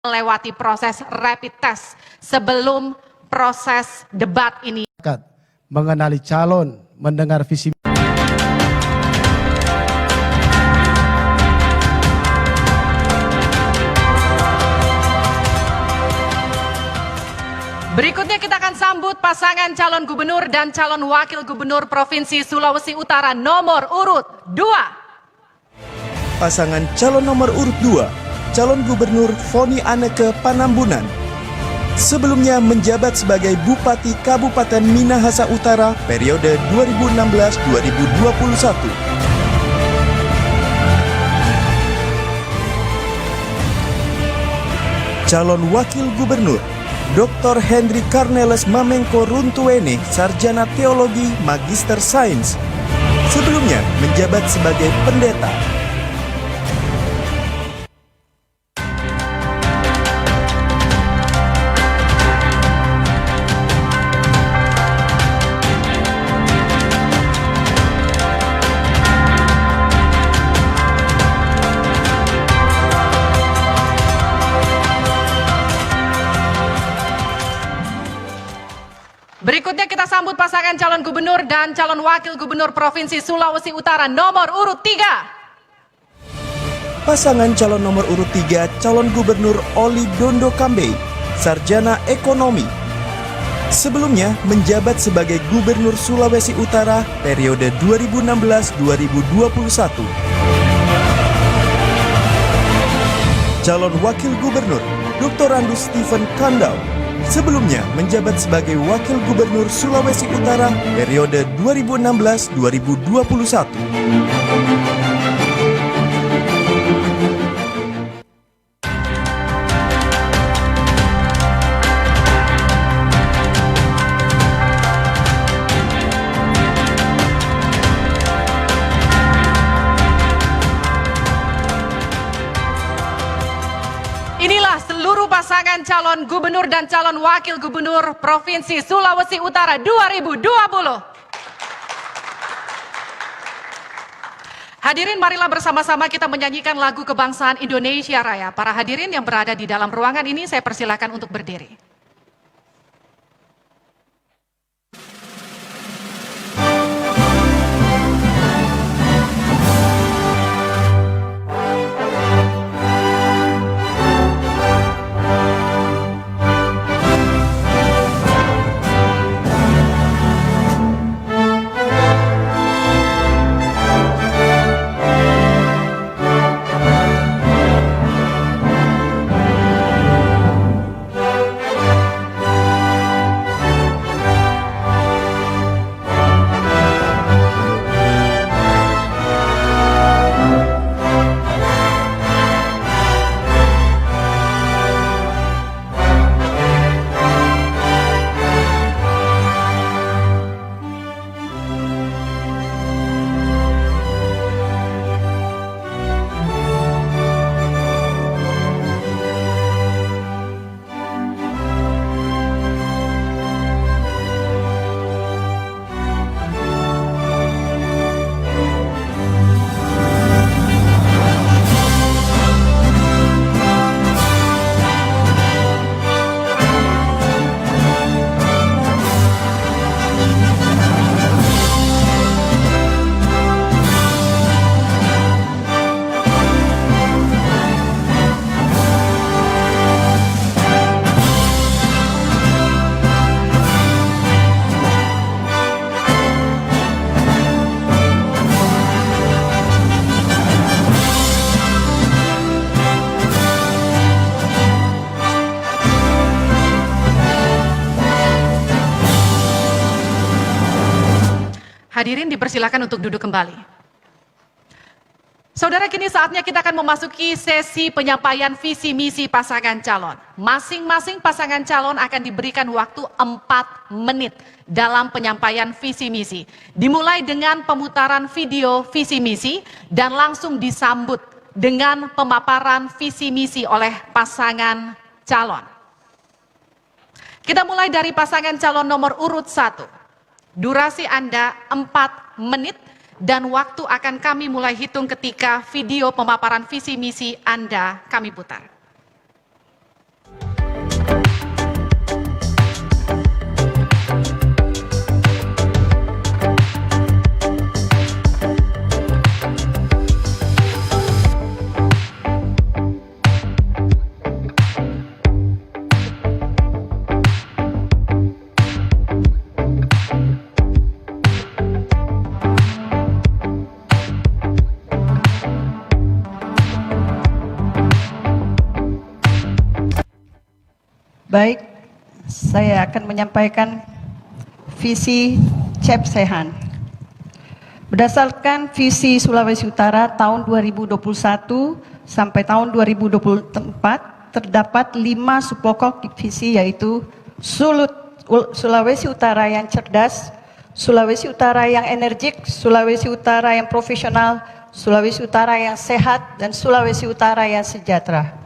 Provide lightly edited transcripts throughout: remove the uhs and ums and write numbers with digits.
melewati proses rapid test sebelum proses debat ini. Mengenali calon, mendengar visi. Berikutnya kita akan sambut pasangan calon gubernur dan calon wakil gubernur Provinsi Sulawesi Utara nomor urut 2. Pasangan calon nomor urut 2, calon gubernur Foni Anneke Panambunan. Sebelumnya menjabat sebagai Bupati Kabupaten Minahasa Utara periode 2016-2021. Calon wakil gubernur Dr. Hendrik Karneles Mamengko Runtuwene, sarjana teologi, magister sains. Sebelumnya menjabat sebagai pendeta. Berikutnya kita sambut pasangan calon gubernur dan calon wakil gubernur Provinsi Sulawesi Utara nomor urut 3. Pasangan calon nomor urut 3, calon gubernur Oli Dondo Kambe, sarjana ekonomi. Sebelumnya menjabat sebagai gubernur Sulawesi Utara periode 2016-2021. Calon wakil gubernur Dr. Randus Stephen Kandau. Sebelumnya menjabat sebagai Wakil Gubernur Sulawesi Utara periode 2016-2021. Inilah seluruh pasangan calon gubernur dan calon wakil gubernur Provinsi Sulawesi Utara 2020. Hadirin, marilah bersama-sama kita menyanyikan lagu kebangsaan Indonesia Raya. Para hadirin yang berada di dalam ruangan ini saya persilakan untuk berdiri. Hadirin dipersilakan untuk duduk kembali. Saudara, kini saatnya kita akan memasuki sesi penyampaian visi misi pasangan calon. Masing-masing pasangan calon akan diberikan waktu 4 menit dalam penyampaian visi misi. Dimulai dengan pemutaran video visi misi dan langsung disambut dengan pemaparan visi misi oleh pasangan calon. Kita mulai dari pasangan calon nomor urut 1. Durasi Anda 4 menit dan waktu akan kami mulai hitung ketika video pemaparan visi misi Anda kami putar. Baik, saya akan menyampaikan visi CEPSEHAN. Berdasarkan visi Sulawesi Utara tahun 2021 sampai tahun 2024, terdapat 5 subpokok visi, yaitu Sulawesi Utara yang cerdas, Sulawesi Utara yang energik, Sulawesi Utara yang profesional, Sulawesi Utara yang sehat, dan Sulawesi Utara yang sejahtera.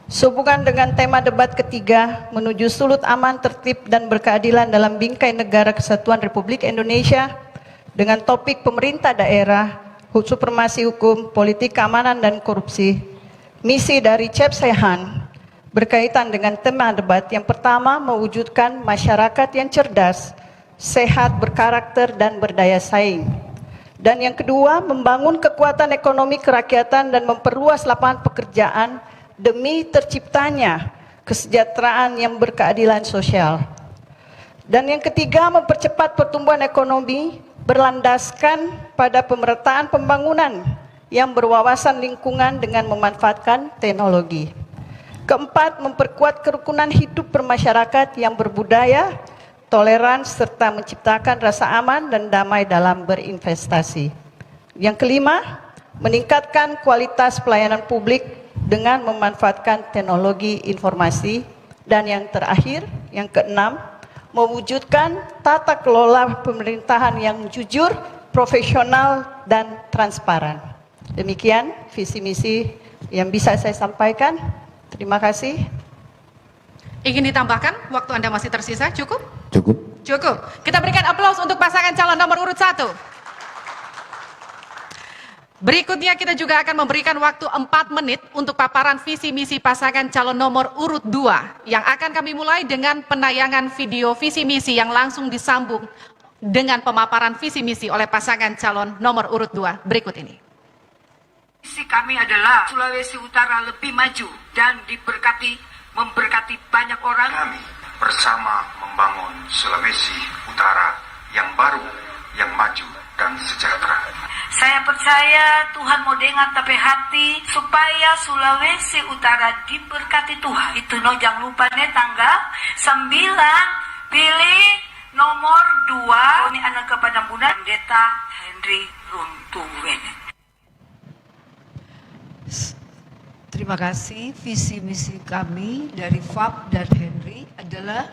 Sehubungan dengan tema debat ketiga, menuju Sulut aman, tertib, dan berkeadilan dalam bingkai negara kesatuan Republik Indonesia, dengan topik pemerintah daerah, supremasi hukum, politik keamanan dan korupsi. Misi dari CEPSEHAN berkaitan dengan tema debat yang pertama, mewujudkan masyarakat yang cerdas, sehat, berkarakter, dan berdaya saing. Dan yang kedua, membangun kekuatan ekonomi kerakyatan dan memperluas lapangan pekerjaan demi terciptanya kesejahteraan yang berkeadilan sosial. Dan yang ketiga, mempercepat pertumbuhan ekonomi berlandaskan pada pemerataan pembangunan yang berwawasan lingkungan dengan memanfaatkan teknologi. Keempat, memperkuat kerukunan hidup bermasyarakat yang berbudaya, toleran, serta menciptakan rasa aman dan damai dalam berinvestasi. Yang kelima, meningkatkan kualitas pelayanan publik dengan memanfaatkan teknologi informasi. Dan yang terakhir, yang keenam, mewujudkan tata kelola pemerintahan yang jujur, profesional, dan transparan. Demikian visi misi yang bisa saya sampaikan. Terima kasih. Ingin ditambahkan, waktu Anda masih tersisa, cukup? Cukup. Cukup. Kita berikan aplaus untuk pasangan calon nomor urut 1. Berikutnya kita juga akan memberikan waktu 4 menit untuk paparan visi misi pasangan calon nomor urut 2 yang akan kami mulai dengan penayangan video visi misi yang langsung disambung dengan pemaparan visi misi oleh pasangan calon nomor urut 2 berikut ini. Visi kami adalah Sulawesi Utara lebih maju dan memberkati banyak orang. Kami bersama membangun Sulawesi Utara yang baru, yang maju dan sejahtera. Saya percaya Tuhan mau dengar tapi hati supaya Sulawesi Utara diberkati Tuhan. Itu jangan lupa nih tanggal 9 pilih nomor 2. Ini anak kepada Bunda Pendeta Henry Runtuwen. Terima kasih. Visi misi kami dari FAP dan Henry adalah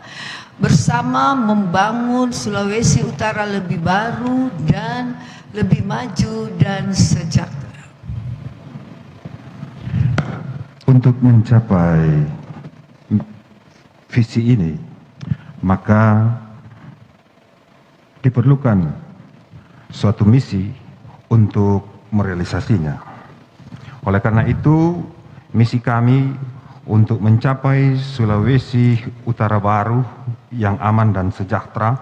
bersama membangun Sulawesi Utara lebih baru dan lebih maju dan sejahtera. Untuk mencapai visi ini, maka diperlukan suatu misi untuk merealisasinya. Oleh karena itu, misi kami untuk mencapai Sulawesi Utara baru yang aman dan sejahtera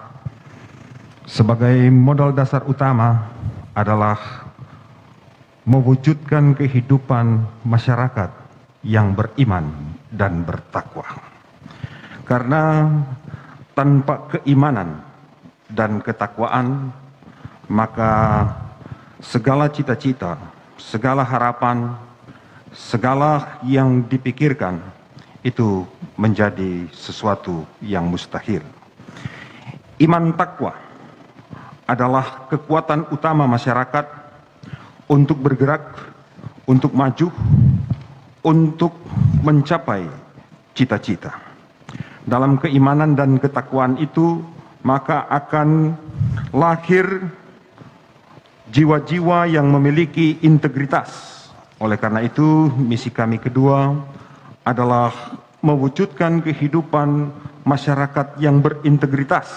sebagai modal dasar utama adalah mewujudkan kehidupan masyarakat yang beriman dan bertakwa. Karena tanpa keimanan dan ketakwaan, maka segala cita-cita, segala harapan, segala yang dipikirkan itu menjadi sesuatu yang mustahil. Iman takwa adalah kekuatan utama masyarakat untuk bergerak, untuk maju, untuk mencapai cita-cita. Dalam keimanan dan ketakwaan itu, maka akan lahir jiwa-jiwa yang memiliki integritas. Oleh karena itu, misi kami kedua adalah mewujudkan kehidupan masyarakat yang berintegritas,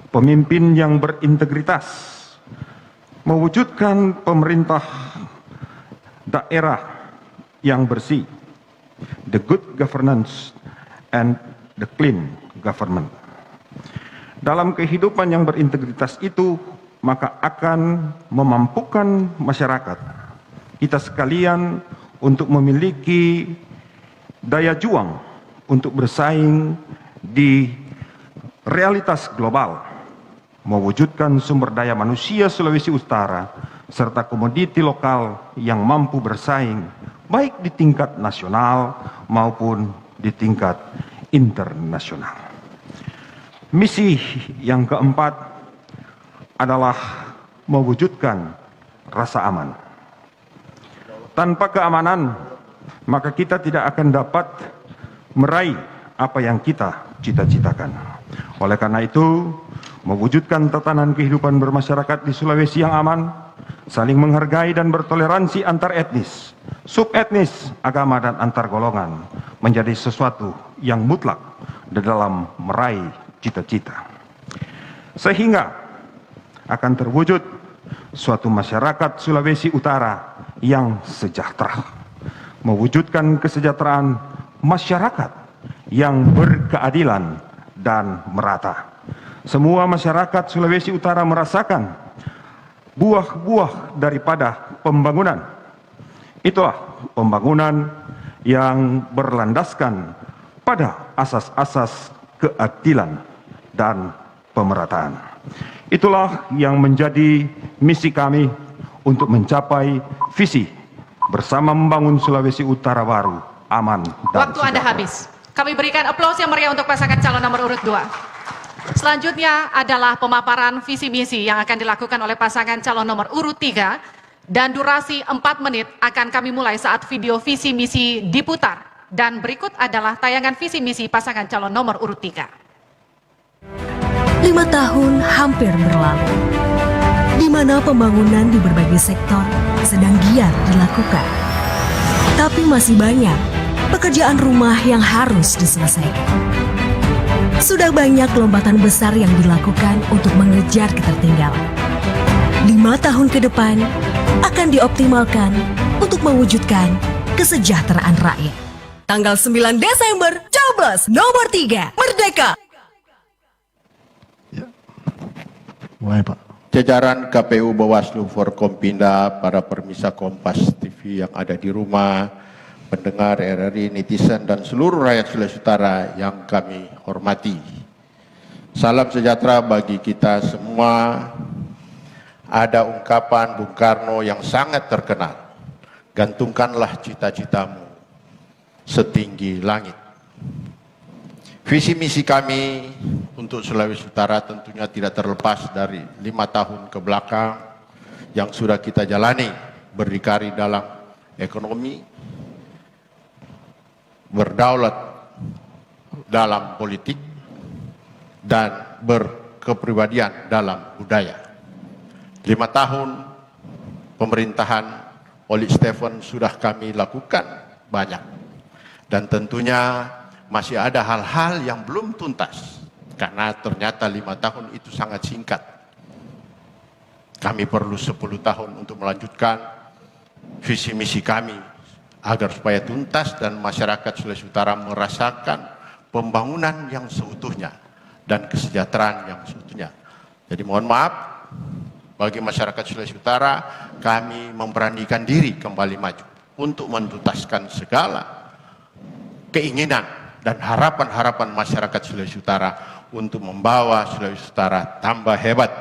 pemimpin yang berintegritas, mewujudkan pemerintah daerah yang bersih, the good governance and the clean government. Dalam kehidupan yang berintegritas itu, maka akan memampukan masyarakat kita sekalian untuk memiliki daya juang untuk bersaing di realitas global, mewujudkan sumber daya manusia Sulawesi Utara serta komoditi lokal yang mampu bersaing baik di tingkat nasional maupun di tingkat internasional. Misi yang keempat adalah mewujudkan rasa aman. Tanpa keamanan, maka kita tidak akan dapat meraih apa yang kita cita-citakan. Oleh karena itu, mewujudkan tatanan kehidupan bermasyarakat di Sulawesi yang aman, saling menghargai dan bertoleransi antar etnis, subetnis, agama, dan antar golongan menjadi sesuatu yang mutlak di dalam meraih cita-cita. Sehingga akan terwujud suatu masyarakat Sulawesi Utara yang sejahtera, mewujudkan kesejahteraan masyarakat yang berkeadilan dan merata. Semua masyarakat Sulawesi Utara merasakan buah-buah daripada pembangunan. Itulah pembangunan yang berlandaskan pada asas-asas keadilan dan pemerataan. Itulah yang menjadi misi kami untuk mencapai visi bersama membangun Sulawesi Utara baru, aman dan Waktu Anda habis. Kami berikan aplaus yang meriah untuk pasangan calon nomor urut 2. Selanjutnya adalah pemaparan visi misi yang akan dilakukan oleh pasangan calon nomor urut 3 dan durasi 4 menit akan kami mulai saat video visi misi diputar. Dan berikut adalah tayangan visi misi pasangan calon nomor urut 3. 5 tahun hampir berlalu, di mana pembangunan di berbagai sektor sedang giat dilakukan. Tapi masih banyak pekerjaan rumah yang harus diselesaikan. Sudah banyak lompatan besar yang dilakukan untuk mengejar ketertinggalan. 5 tahun ke depan akan dioptimalkan untuk mewujudkan kesejahteraan rakyat. Tanggal 9 Desember, coblos nomor 3, Merdeka! Mulai, Pak. Jajaran KPU Bawaslu Forkompinda, para permisa Kompas TV yang ada di rumah, pendengar RRI, netizen, dan seluruh rakyat Sulawesi Utara yang kami hormati. Salam sejahtera bagi kita semua. Ada ungkapan Bung Karno yang sangat terkenal, gantungkanlah cita-citamu setinggi langit. Visi misi kami untuk Sulawesi Utara tentunya tidak terlepas dari 5 tahun ke belakang yang sudah kita jalani, berdikari dalam ekonomi, berdaulat dalam politik, dan berkepribadian dalam budaya. 5 tahun pemerintahan Oli Stephen sudah kami lakukan banyak, dan tentunya masih ada hal-hal yang belum tuntas, karena ternyata 5 tahun itu sangat singkat. Kami perlu 10 tahun untuk melanjutkan visi misi kami agar supaya tuntas dan masyarakat Sulawesi Utara merasakan pembangunan yang seutuhnya dan kesejahteraan yang seutuhnya. Jadi mohon maaf, bagi masyarakat Sulawesi Utara, kami memberanikan diri kembali maju untuk menuntaskan segala keinginan dan harapan-harapan masyarakat Sulawesi Utara untuk membawa Sulawesi Utara tambah hebat.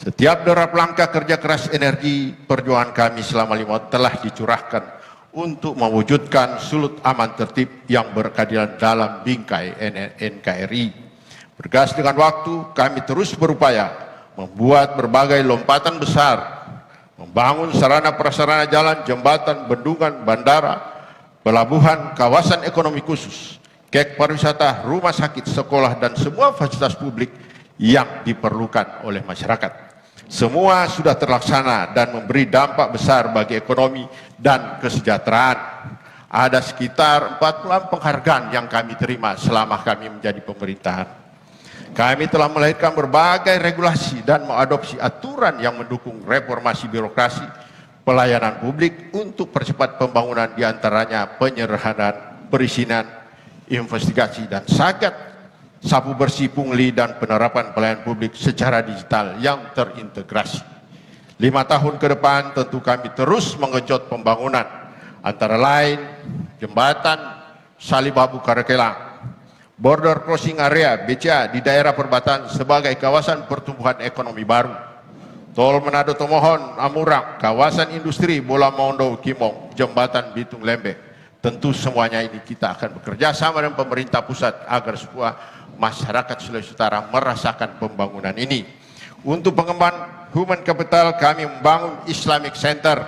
Setiap derap langkah kerja keras energi perjuangan kami selama 5 tahun telah dicurahkan untuk mewujudkan sulut aman tertib yang berkeadilan dalam bingkai NKRI. Bergas dengan waktu, kami terus berupaya membuat berbagai lompatan besar, membangun sarana prasarana jalan, jembatan, bendungan, bandara, pelabuhan, kawasan ekonomi khusus, kek pariwisata, rumah sakit, sekolah, dan semua fasilitas publik yang diperlukan oleh masyarakat. Semua sudah terlaksana dan memberi dampak besar bagi ekonomi dan kesejahteraan. Ada sekitar 40 penghargaan yang kami terima selama kami menjadi pemerintahan. Kami telah melahirkan berbagai regulasi dan mengadopsi aturan yang mendukung reformasi birokrasi, pelayanan publik untuk percepat pembangunan, diantaranya penyederhanaan perizinan, investigasi dan zakat, sapu bersih pungli, dan penerapan pelayanan publik secara digital yang terintegrasi. 5 tahun ke depan tentu kami terus menggenjot pembangunan, antara lain jembatan Salibabu Karakelang, border crossing area BCA di daerah perbatasan sebagai kawasan pertumbuhan ekonomi baru, tol Manado Tomohon Amurang, kawasan industri Bola Mondo Kimong, jembatan Bitung Lembe, Tentu semuanya ini kita akan bekerja sama dengan pemerintah pusat agar semua masyarakat Sulawesi Utara merasakan pembangunan ini. Untuk pengembangan human capital kami membangun Islamic Center,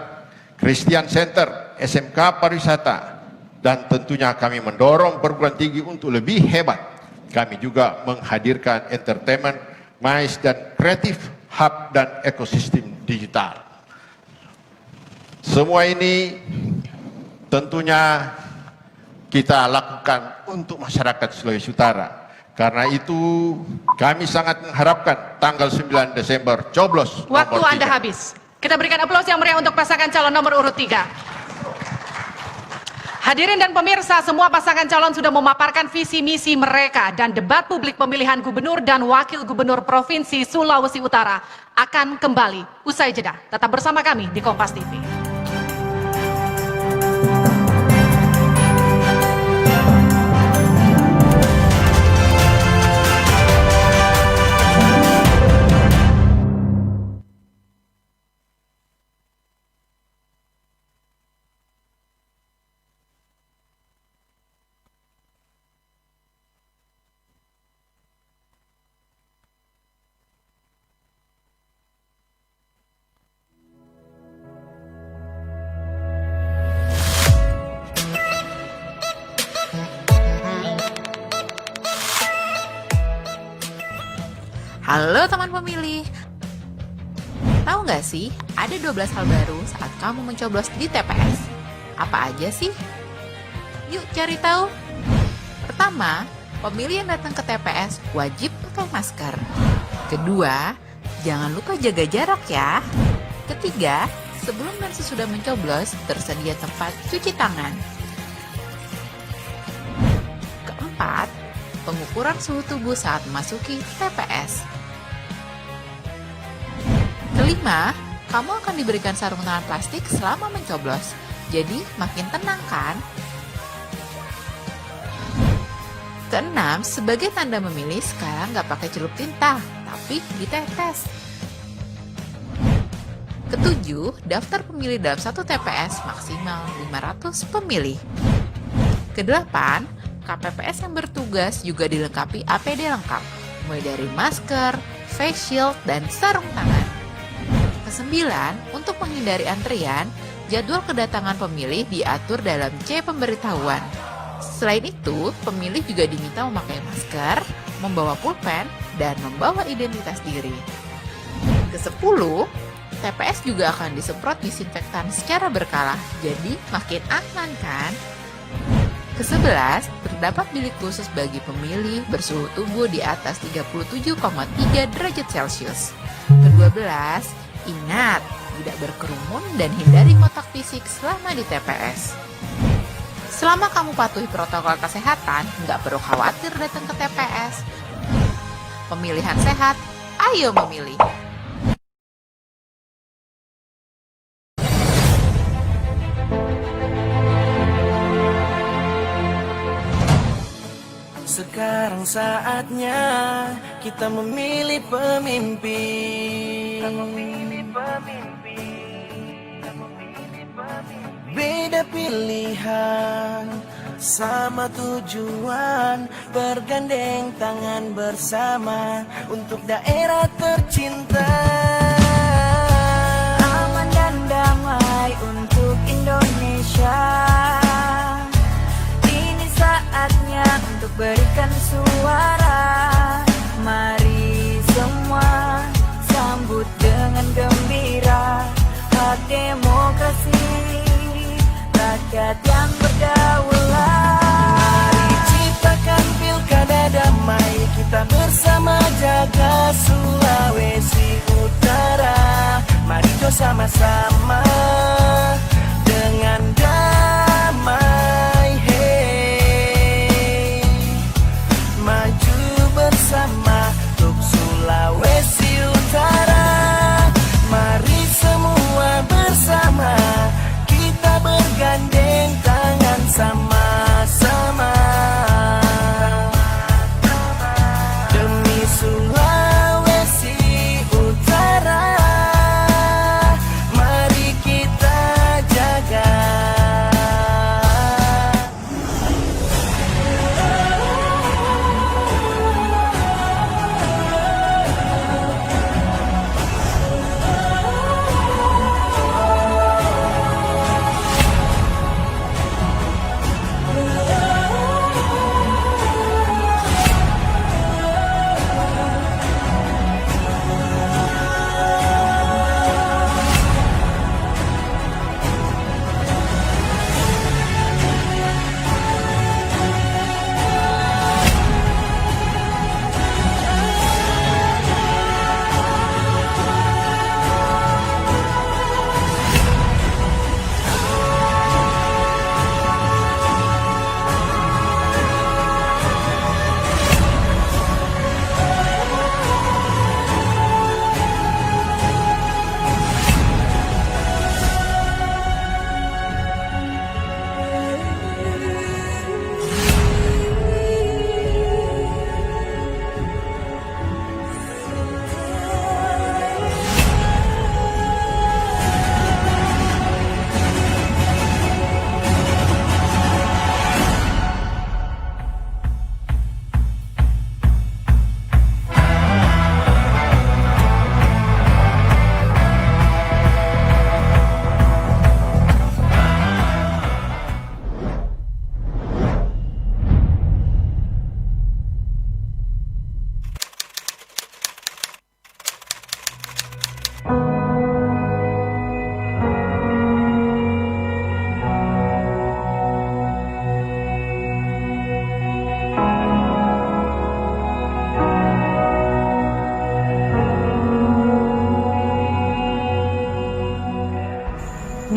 Christian Center, SMK pariwisata, dan tentunya kami mendorong perguruan tinggi untuk lebih hebat. Kami juga menghadirkan entertainment, MICE dan kreatif hub dan ekosistem digital. Semua ini tentunya kita lakukan untuk masyarakat Sulawesi Utara. Karena itu kami sangat mengharapkan tanggal 9 Desember coblos Waktu nomor 3. Anda habis. Kita berikan aplaus yang meriah untuk pasangan calon nomor urut 3. Hadirin dan pemirsa, semua pasangan calon sudah memaparkan visi misi mereka dan debat publik pemilihan gubernur dan wakil gubernur Provinsi Sulawesi Utara akan kembali usai jeda. Tetap bersama kami di Kompas TV. Halo teman pemilih, tahu nggak sih ada 12 hal baru saat kamu mencoblos di TPS? Apa aja sih? Yuk cari tahu. Pertama, pemilih yang datang ke TPS wajib pakai masker. Kedua, jangan lupa jaga jarak ya. Ketiga, sebelum dan sesudah mencoblos tersedia tempat cuci tangan. Keempat, pengukuran suhu tubuh saat memasuki TPS. Kelima, kamu akan diberikan sarung tangan plastik selama mencoblos. Jadi makin tenang kan? Keenam, sebagai tanda memilih sekarang nggak pakai celup tinta, tapi ditetes. Ketujuh, daftar pemilih dalam satu TPS maksimal 500 pemilih. Kedelapan, KPPS yang bertugas juga dilengkapi APD lengkap, mulai dari masker, face shield, dan sarung tangan. Kesembilan, untuk menghindari antrian, jadwal kedatangan pemilih diatur dalam C pemberitahuan. Selain itu, pemilih juga diminta memakai masker, membawa pulpen, dan membawa identitas diri. Kesepuluh, TPS juga akan disemprot disinfektan secara berkala, jadi makin aman kan? Ke-11, terdapat bilik khusus bagi pemilih bersuhu tubuh di atas 37,3 derajat Celcius. Ke-12, ingat, tidak berkerumun dan hindari kontak fisik selama di TPS. Selama kamu patuhi protokol kesehatan, nggak perlu khawatir datang ke TPS. Pemilihan sehat, ayo memilih. Sekarang saatnya kita memilih pemimpin. Beda pilihan, sama tujuan, bergandeng tangan bersama untuk daerah tercinta. Aman dan damai untuk Indonesia. Ini saatnya untuk berikan suara. Mari semua sambut dengan gembira hak demokrasi rakyat yang berdaulat. Mari ciptakan pilkada damai, kita bersama jaga Sulawesi Utara. Mari sama-sama dengan damai, hey, maju bersama untuk Sulawesi Utara. Mari semua bersama kita bergandeng tangan sama-sama demi Sulawesi Utara. Mari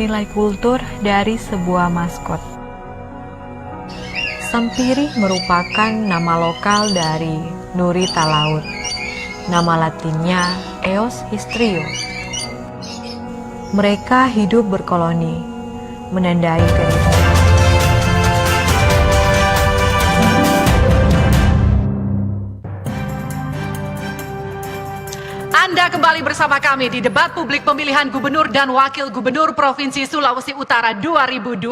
nilai kultur dari sebuah maskot. Sampirih merupakan nama lokal dari Nuri Talaut. Nama latinnya Eos histrio. Mereka hidup berkoloni, menandai kehidupan. Anda kembali bersama kami di debat publik pemilihan gubernur dan wakil gubernur Provinsi Sulawesi Utara 2020.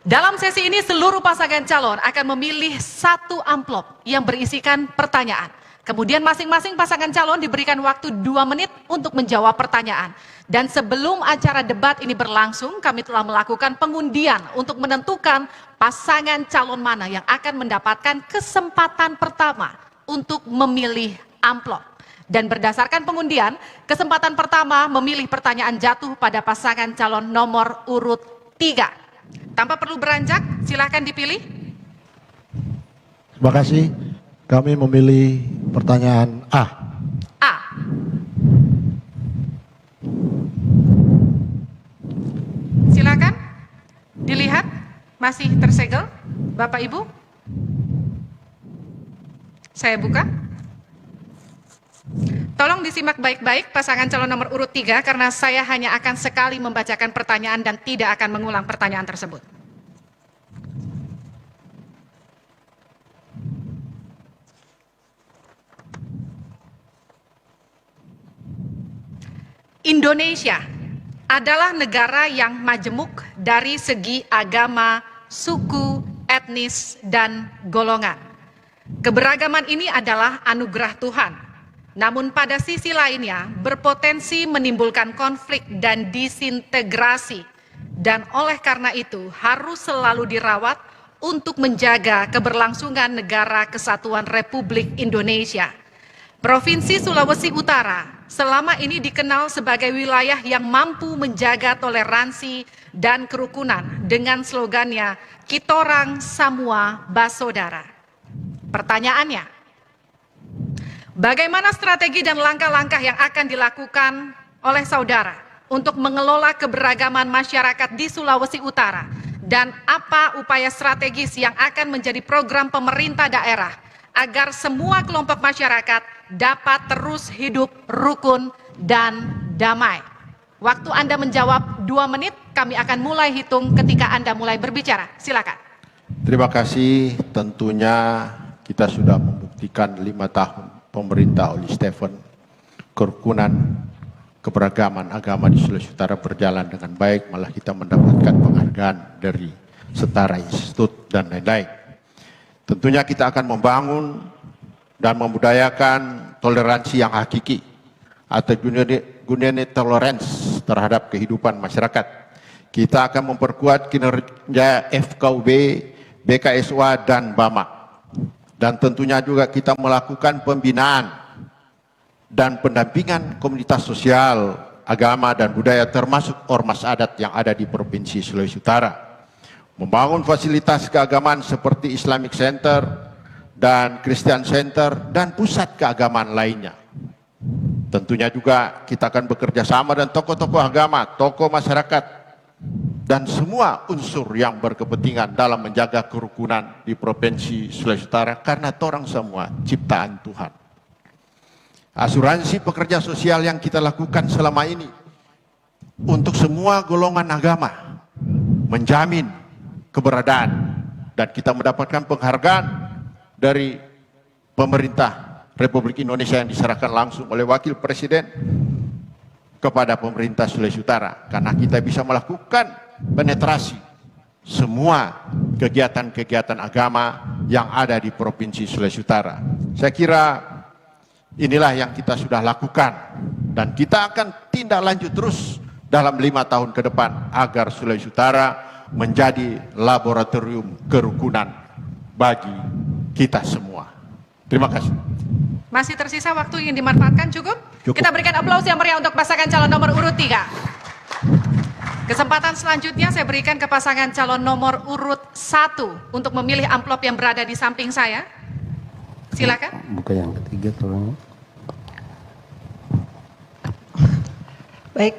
Dalam sesi ini seluruh pasangan calon akan memilih satu amplop yang berisikan pertanyaan. Kemudian masing-masing pasangan calon diberikan waktu 2 menit untuk menjawab pertanyaan. Dan sebelum acara debat ini berlangsung, kami telah melakukan pengundian untuk menentukan pasangan calon mana yang akan mendapatkan kesempatan pertama untuk memilih amplop. Dan berdasarkan pengundian, kesempatan pertama memilih pertanyaan jatuh pada pasangan calon nomor urut 3. Tanpa perlu beranjak, silakan dipilih. Terima kasih. Kami memilih pertanyaan A. A. Silakan dilihat, masih tersegel, Bapak Ibu. Saya buka. Tolong disimak baik-baik pasangan calon nomor urut 3 karena saya hanya akan sekali membacakan pertanyaan dan tidak akan mengulang pertanyaan tersebut. Indonesia adalah negara yang majemuk dari segi agama, suku, etnis, dan golongan. Keberagaman ini adalah anugerah Tuhan. Namun pada sisi lainnya berpotensi menimbulkan konflik dan disintegrasi, dan oleh karena itu harus selalu dirawat untuk menjaga keberlangsungan Negara Kesatuan Republik Indonesia. Provinsi Sulawesi Utara selama ini dikenal sebagai wilayah yang mampu menjaga toleransi dan kerukunan dengan slogannya Kitorang Samua Basodara. Pertanyaannya, bagaimana strategi dan langkah-langkah yang akan dilakukan oleh saudara untuk mengelola keberagaman masyarakat di Sulawesi Utara? Dan apa upaya strategis yang akan menjadi program pemerintah daerah agar semua kelompok masyarakat dapat terus hidup rukun dan damai? Waktu Anda menjawab 2 menit, kami akan mulai hitung ketika Anda mulai berbicara. Silakan. Terima kasih. Tentunya kita sudah membuktikan 5 tahun pemerintah oleh Stephen, kerukunan, keberagaman agama di Sulawesi Utara berjalan dengan baik, malah kita mendapatkan penghargaan dari Setara Institut dan lain-lain. Tentunya kita akan membangun dan membudayakan toleransi yang hakiki atau gunanya tolerance terhadap kehidupan masyarakat. Kita akan memperkuat kinerja FKUB, BKSWA, dan BAMA. Dan tentunya juga kita melakukan pembinaan dan pendampingan komunitas sosial, agama, dan budaya termasuk ormas adat yang ada di Provinsi Sulawesi Utara. Membangun fasilitas keagamaan seperti Islamic Center dan Christian Center dan pusat keagamaan lainnya. Tentunya juga kita akan bekerja sama dengan tokoh-tokoh agama, tokoh masyarakat, dan semua unsur yang berkepentingan dalam menjaga kerukunan di Provinsi Sulawesi Utara karena torang semua ciptaan Tuhan. Asuransi pekerja sosial yang kita lakukan selama ini untuk semua golongan agama menjamin keberadaan, dan kita mendapatkan penghargaan dari pemerintah Republik Indonesia yang diserahkan langsung oleh Wakil Presiden kepada pemerintah Sulawesi Utara karena kita bisa melakukan penetrasi semua kegiatan-kegiatan agama yang ada di Provinsi Sulawesi Utara. Saya kira inilah yang kita sudah lakukan dan kita akan tindak lanjut terus dalam 5 tahun ke depan agar Sulawesi Utara menjadi laboratorium kerukunan bagi kita semua. Terima kasih. Masih tersisa waktu yang dimanfaatkan cukup? Kita berikan aplaus yang meriah untuk pasangan calon nomor urut 3. Kesempatan selanjutnya saya berikan ke pasangan calon nomor urut 1 untuk memilih amplop yang berada di samping saya. Silakan. Buka yang ketiga tolong. Baik.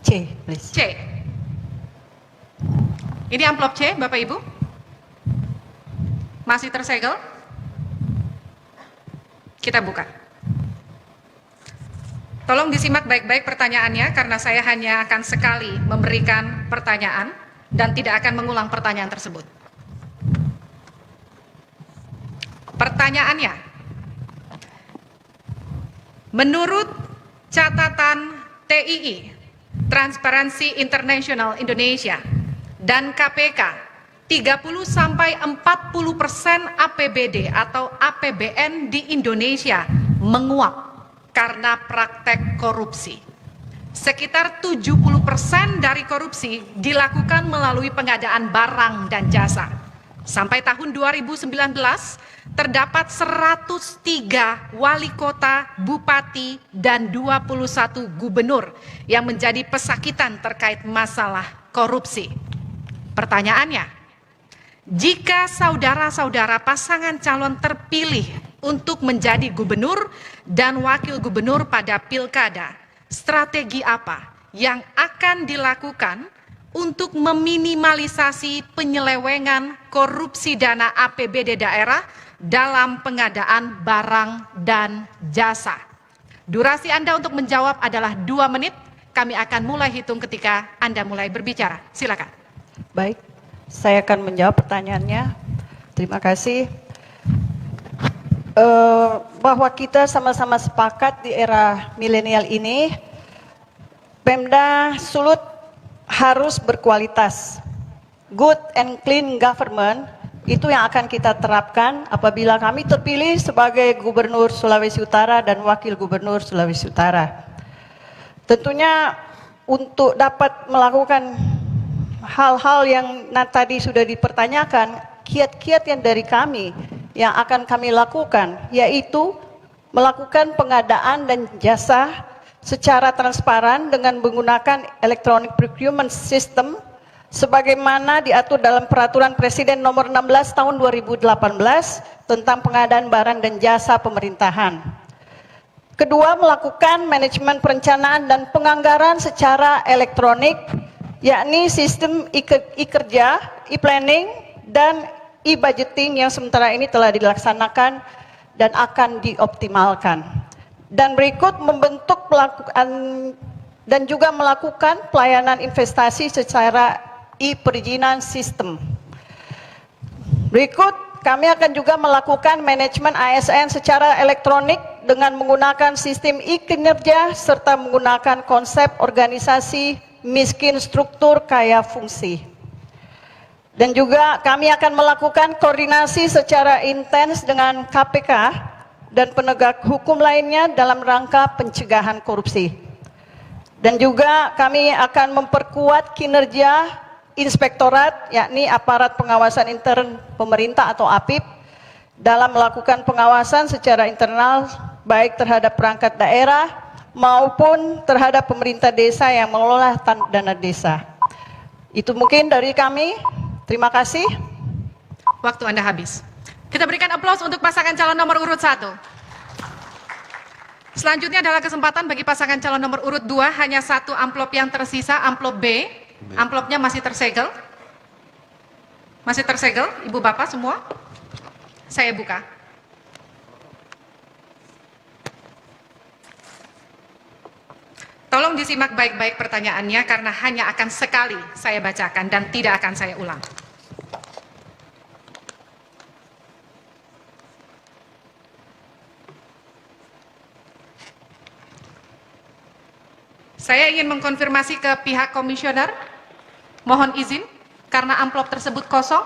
C, please. C. Ini amplop C, Bapak Ibu. Masih tersegel? Kita buka. Tolong disimak baik-baik pertanyaannya karena saya hanya akan sekali memberikan pertanyaan dan tidak akan mengulang pertanyaan tersebut. Pertanyaannya, menurut catatan TII, Transparency International Indonesia, dan KPK, 30-40% APBD atau APBN di Indonesia menguap karena praktek korupsi. Sekitar 70% dari korupsi dilakukan melalui pengadaan barang dan jasa. Sampai tahun 2019, terdapat 103 wali kota, bupati, dan 21 gubernur yang menjadi pesakitan terkait masalah korupsi. Pertanyaannya, jika saudara-saudara pasangan calon terpilih untuk menjadi gubernur dan wakil gubernur pada pilkada, strategi apa yang akan dilakukan untuk meminimalisasi penyelewengan korupsi dana APBD daerah dalam pengadaan barang dan jasa? Durasi Anda untuk menjawab adalah 2 menit. Kami akan mulai hitung ketika Anda mulai berbicara. Silakan. Baik, saya akan menjawab pertanyaannya. Terima kasih. Bahwa kita sama-sama sepakat di era milenial ini, Pemda Sulut harus berkualitas. Good and clean government itu yang akan kita terapkan apabila kami terpilih sebagai Gubernur Sulawesi Utara dan Wakil Gubernur Sulawesi Utara. Tentunya untuk dapat melakukan hal-hal yang tadi sudah dipertanyakan, kiat-kiat yang dari kami yang akan kami lakukan, yaitu melakukan pengadaan dan jasa secara transparan dengan menggunakan electronic procurement system sebagaimana diatur dalam Peraturan Presiden Nomor 16 Tahun 2018 tentang pengadaan barang dan jasa pemerintahan. Kedua, melakukan manajemen perencanaan dan penganggaran secara elektronik, yakni sistem e-kerja, e-planning, dan e-budgeting yang sementara ini telah dilaksanakan dan akan dioptimalkan. Dan berikut membentuk dan juga melakukan pelayanan investasi secara e-perizinan sistem. Berikut kami akan juga melakukan manajemen ASN secara elektronik dengan menggunakan sistem e-kinerja serta menggunakan konsep organisasi miskin struktur kaya fungsi. Dan juga kami akan melakukan koordinasi secara intens dengan KPK dan penegak hukum lainnya dalam rangka pencegahan korupsi. Dan juga kami akan memperkuat kinerja inspektorat, yakni aparat pengawasan intern pemerintah atau APIP, dalam melakukan pengawasan secara internal baik terhadap perangkat daerah maupun terhadap pemerintah desa yang mengelola dana desa. Itu mungkin dari kami. Terima kasih. Waktu Anda habis. Kita berikan aplaus untuk pasangan calon nomor urut 1. Selanjutnya adalah kesempatan bagi pasangan calon nomor urut 2, hanya 1 amplop yang tersisa, amplop B. Amplopnya masih tersegel. Masih tersegel, Ibu Bapak semua. Saya buka. Tolong disimak baik-baik pertanyaannya karena hanya akan sekali saya bacakan dan tidak akan saya ulang. Saya ingin mengkonfirmasi ke pihak komisioner, mohon izin karena amplop tersebut kosong,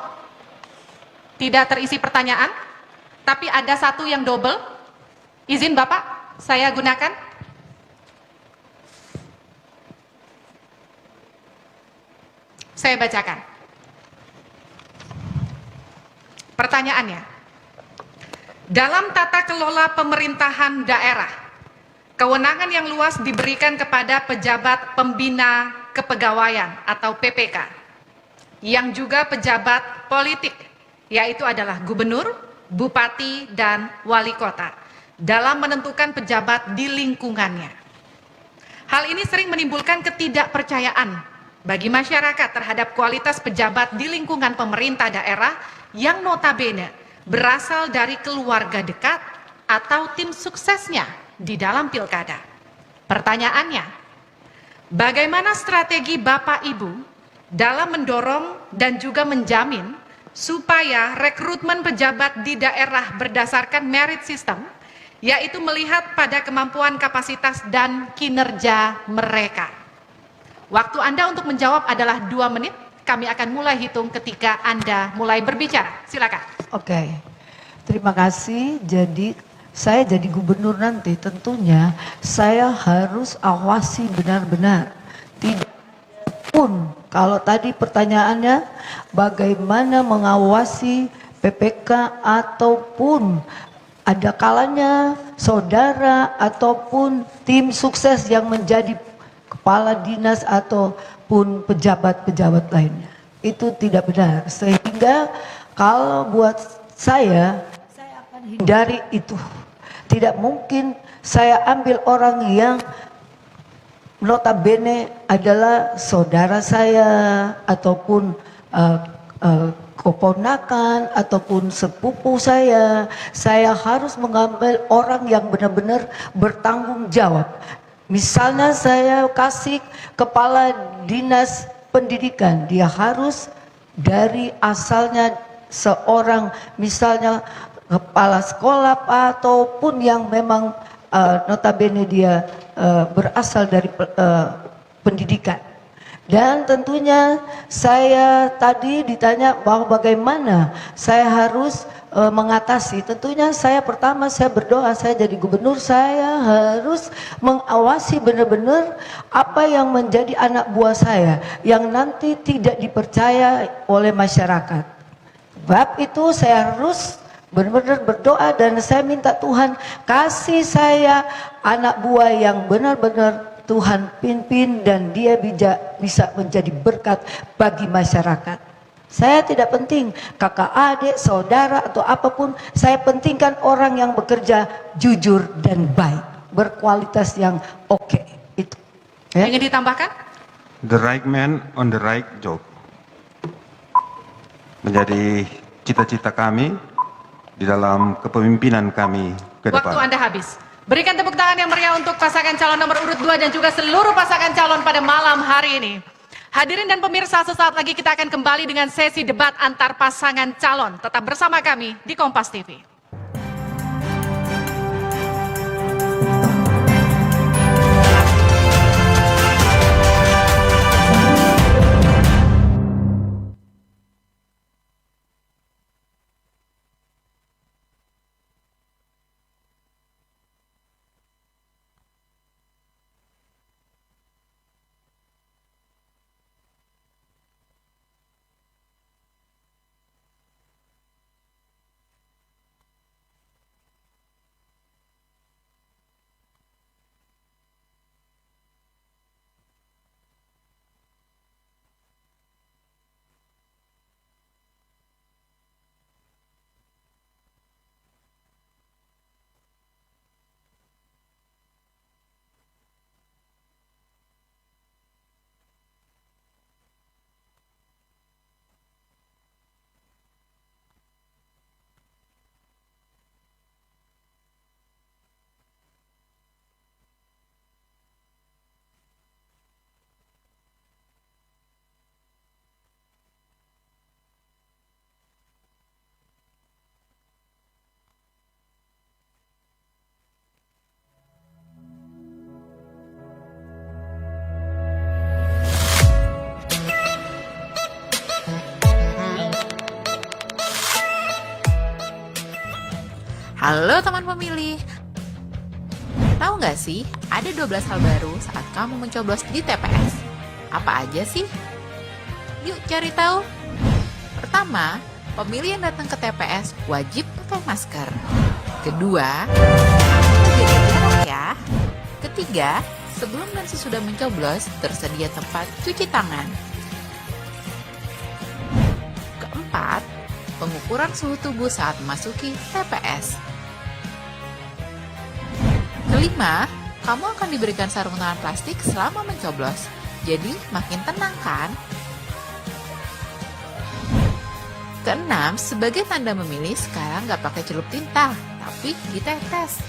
tidak terisi pertanyaan, tapi ada 1 yang double. Izin Bapak, saya gunakan. Saya bacakan. Pertanyaannya, dalam tata kelola pemerintahan daerah, kewenangan yang luas diberikan kepada pejabat pembina kepegawaian atau PPK, yang juga pejabat politik, yaitu adalah gubernur, bupati, dan wali kota, dalam menentukan pejabat di lingkungannya. Hal ini sering menimbulkan ketidakpercayaan bagi masyarakat terhadap kualitas pejabat di lingkungan pemerintah daerah yang notabene berasal dari keluarga dekat atau tim suksesnya di dalam pilkada. Pertanyaannya, bagaimana strategi Bapak Ibu dalam mendorong dan juga menjamin supaya rekrutmen pejabat di daerah berdasarkan merit system, yaitu melihat pada kemampuan, kapasitas, dan kinerja mereka? Waktu Anda untuk menjawab adalah 2 menit. Kami akan mulai hitung ketika Anda mulai berbicara. Silakan. Oke, terima kasih. Jadi saya jadi gubernur nanti tentunya saya harus awasi benar-benar. Tidak pun kalau tadi pertanyaannya bagaimana mengawasi PPK ataupun ada kalanya saudara ataupun tim sukses yang menjadi kepala dinas ataupun pejabat-pejabat lainnya. Itu tidak benar. Sehingga kalau buat saya akan hindari itu. Tidak mungkin saya ambil orang yang notabene adalah saudara saya ataupun keponakan ataupun sepupu saya harus mengambil orang yang benar-benar bertanggung jawab. Misalnya saya kasih kepala dinas pendidikan, dia harus dari asalnya seorang misalnya kepala sekolah ataupun yang memang notabene dia berasal dari pendidikan. Dan tentunya saya tadi ditanya bahwa bagaimana saya harus mengatasi. Tentunya saya pertama saya berdoa, saya jadi gubernur, saya harus mengawasi benar-benar apa yang menjadi anak buah saya yang nanti tidak dipercaya oleh masyarakat. Sebab itu saya harus benar-benar berdoa dan saya minta Tuhan kasih saya anak buah yang benar-benar Tuhan pimpin dan dia bisa menjadi berkat bagi masyarakat. Saya tidak penting kakak adik, saudara atau apapun, saya pentingkan orang yang bekerja jujur dan baik, berkualitas yang oke. Itu. Ya. Ingin ditambahkan? The right man on the right job. Menjadi cita-cita kami di dalam kepemimpinan kami ke depan. Waktu Anda habis. Berikan tepuk tangan yang meriah untuk pasangan calon nomor urut 2 dan juga seluruh pasangan calon pada malam hari ini. Hadirin dan pemirsa, sesaat lagi kita akan kembali dengan sesi debat antar pasangan calon. Tetap bersama kami di Kompas TV. Halo teman pemilih. Tahu nggak sih, ada 12 hal baru saat kamu mencoblos di TPS. Apa aja sih? Yuk cari tahu. Pertama, pemilih yang datang ke TPS wajib pakai masker. Kedua, jaga jarak ya. Ketiga, sebelum dan sesudah mencoblos, tersedia tempat cuci tangan. Keempat, pengukuran suhu tubuh saat memasuki TPS. Kelima, kamu akan diberikan sarung tangan plastik selama mencoblos. Jadi makin tenang kan? Keenam, sebagai tanda memilih sekarang nggak pakai celup tinta, tapi ditetes.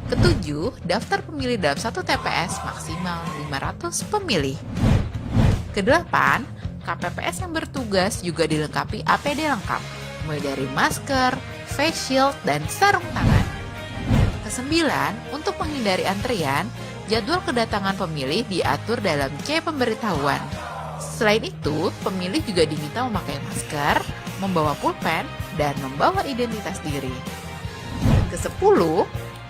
Ketujuh, daftar pemilih dalam satu TPS maksimal 500 pemilih. Kedelapan, KPPS yang bertugas juga dilengkapi APD lengkap, mulai dari masker, face shield, dan sarung tangan. Kesembilan, untuk menghindari antrian, jadwal kedatangan pemilih diatur dalam C pemberitahuan. Selain itu, pemilih juga diminta memakai masker, membawa pulpen, dan membawa identitas diri. Ke-10,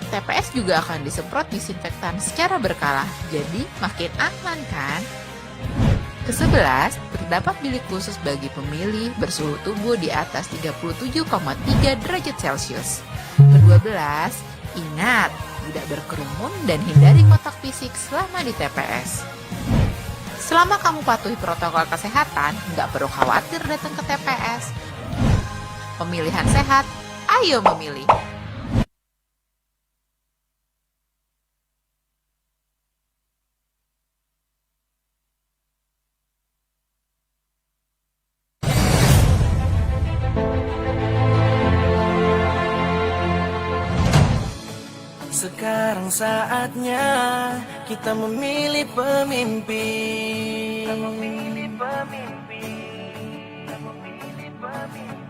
TPS juga akan disemprot disinfektan secara berkala, jadi makin aman kan? Ke-11, terdapat bilik khusus bagi pemilih bersuhu tubuh di atas 37,3 derajat Celcius. Ke-12, ingat, tidak berkerumun dan hindari kontak fisik selama di TPS. Selama kamu patuhi protokol kesehatan, nggak perlu khawatir datang ke TPS. Pemilihan sehat, ayo memilih. Sekarang saatnya kita memilih pemimpin.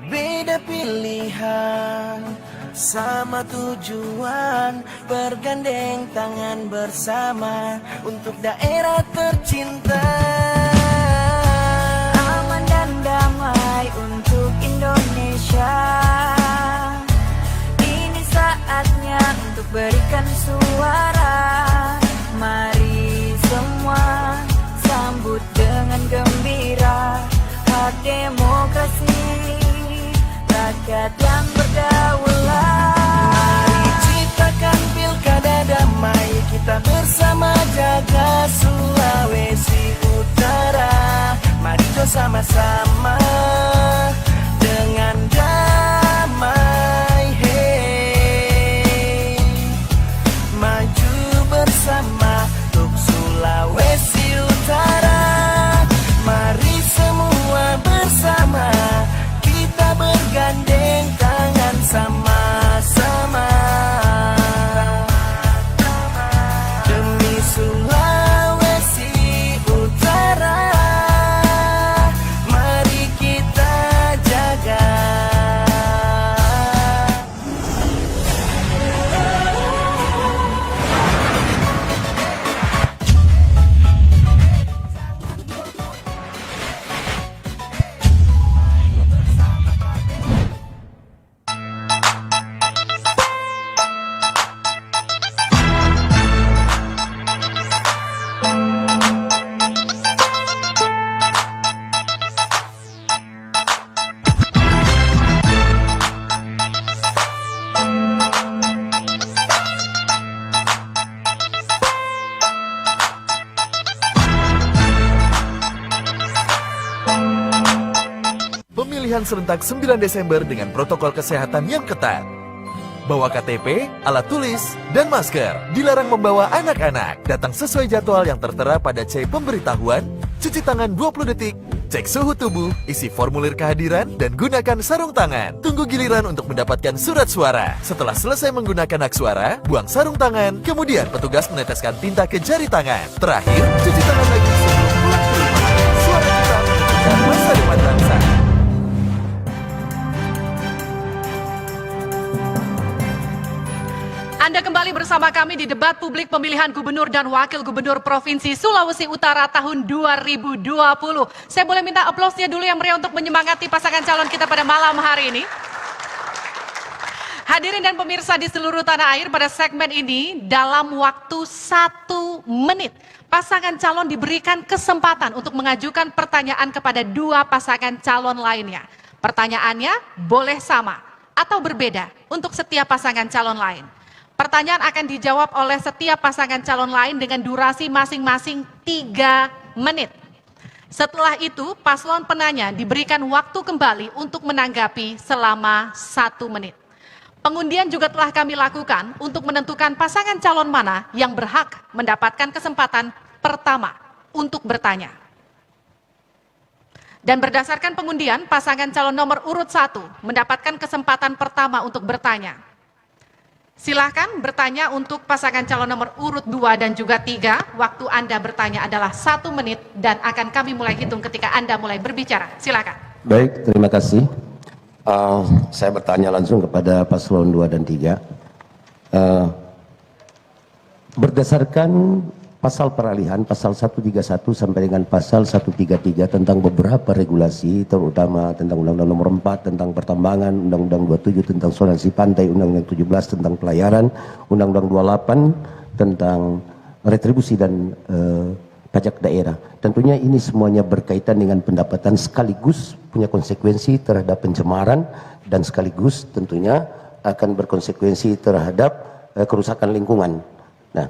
Beda pilihan, sama tujuan, bergandeng tangan bersama untuk daerah tercinta. Aman dan damai untuk Indonesia. Ini saatnya untuk berikan suara. Mari semua sambut dengan gembira hak demokrasi rakyat yang berdaulat. Mari ciptakan pilkada damai, kita bersama jaga Sulawesi Utara. Mari bersama-sama dengan damai, hey. Maju bersama untuk Sulawesi Utara. Mari semua bersama kita bergandeng tangan sama-sama demi Sulawesi Utara. Mari kita jaga. Pemilihan serentak 9 Desember dengan protokol kesehatan yang ketat. Bawa KTP, alat tulis, dan masker. Dilarang membawa anak-anak. Datang sesuai jadwal yang tertera pada C pemberitahuan. Cuci tangan 20 detik. Cek suhu tubuh, isi formulir kehadiran, dan gunakan sarung tangan. Tunggu giliran untuk mendapatkan surat suara. Setelah selesai menggunakan hak suara, buang sarung tangan. Kemudian petugas meneteskan tinta ke jari tangan. Terakhir, cuci tangan lagi sebelum pulang ke rumah. Suara kita menentukan masa depan bangsa. Anda kembali bersama kami di debat publik pemilihan gubernur dan wakil gubernur Provinsi Sulawesi Utara tahun 2020. Saya boleh minta aplausnya dulu yang meriah untuk menyemangati pasangan calon kita pada malam hari ini. Hadirin dan pemirsa di seluruh tanah air, pada segmen ini dalam waktu 1 menit, pasangan calon diberikan kesempatan untuk mengajukan pertanyaan kepada 2 pasangan calon lainnya. Pertanyaannya boleh sama atau berbeda untuk setiap pasangan calon lain. Pertanyaan akan dijawab oleh setiap pasangan calon lain dengan durasi masing-masing 3 menit. Setelah itu, paslon penanya diberikan waktu kembali untuk menanggapi selama 1 menit. Pengundian juga telah kami lakukan untuk menentukan pasangan calon mana yang berhak mendapatkan kesempatan pertama untuk bertanya. Dan berdasarkan pengundian, pasangan calon nomor urut 1 mendapatkan kesempatan pertama untuk bertanya. Silakan bertanya untuk pasangan calon nomor urut 2 dan juga 3. Waktu Anda bertanya adalah 1 menit dan akan kami mulai hitung ketika Anda mulai berbicara. Silakan. Baik, terima kasih. Saya bertanya langsung kepada paslon 2 dan 3. Berdasarkan pasal peralihan, pasal 131 sampai dengan pasal 133 tentang beberapa regulasi, terutama tentang Undang-Undang Nomor 4 tentang pertambangan, Undang-Undang 27 tentang zonasi pantai, Undang-Undang 17 tentang pelayaran, Undang-Undang 28 tentang retribusi dan pajak daerah. Tentunya ini semuanya berkaitan dengan pendapatan sekaligus punya konsekuensi terhadap pencemaran dan sekaligus tentunya akan berkonsekuensi terhadap kerusakan lingkungan. Nah,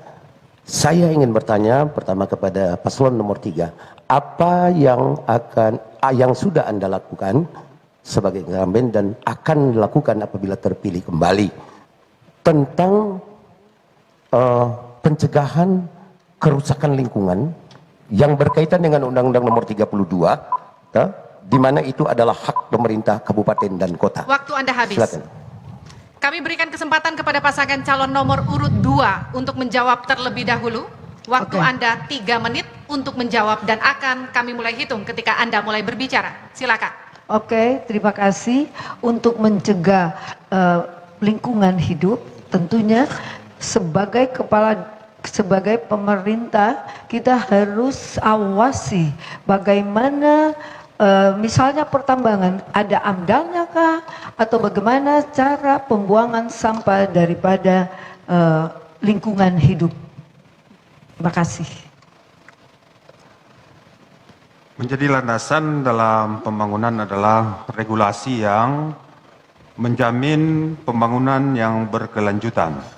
saya ingin bertanya pertama kepada paslon nomor 3, apa yang sudah Anda lakukan sebagai incumbent dan akan dilakukan apabila terpilih kembali tentang pencegahan kerusakan lingkungan yang berkaitan dengan Undang-Undang Nomor 32, di mana itu adalah hak pemerintah kabupaten dan kota. Waktu Anda habis. Silakan. Kami berikan kesempatan kepada pasangan calon nomor urut 2 untuk menjawab terlebih dahulu. Waktu Anda 3 menit untuk menjawab dan akan kami mulai hitung ketika Anda mulai berbicara. Silakan. Oke, terima kasih. Untuk mencegah lingkungan hidup, tentunya sebagai pemerintah kita harus awasi bagaimana misalnya pertambangan ada amdalnya kah atau bagaimana cara pembuangan sampah daripada lingkungan hidup. Terima kasih. Menjadi landasan dalam pembangunan adalah regulasi yang menjamin pembangunan yang berkelanjutan.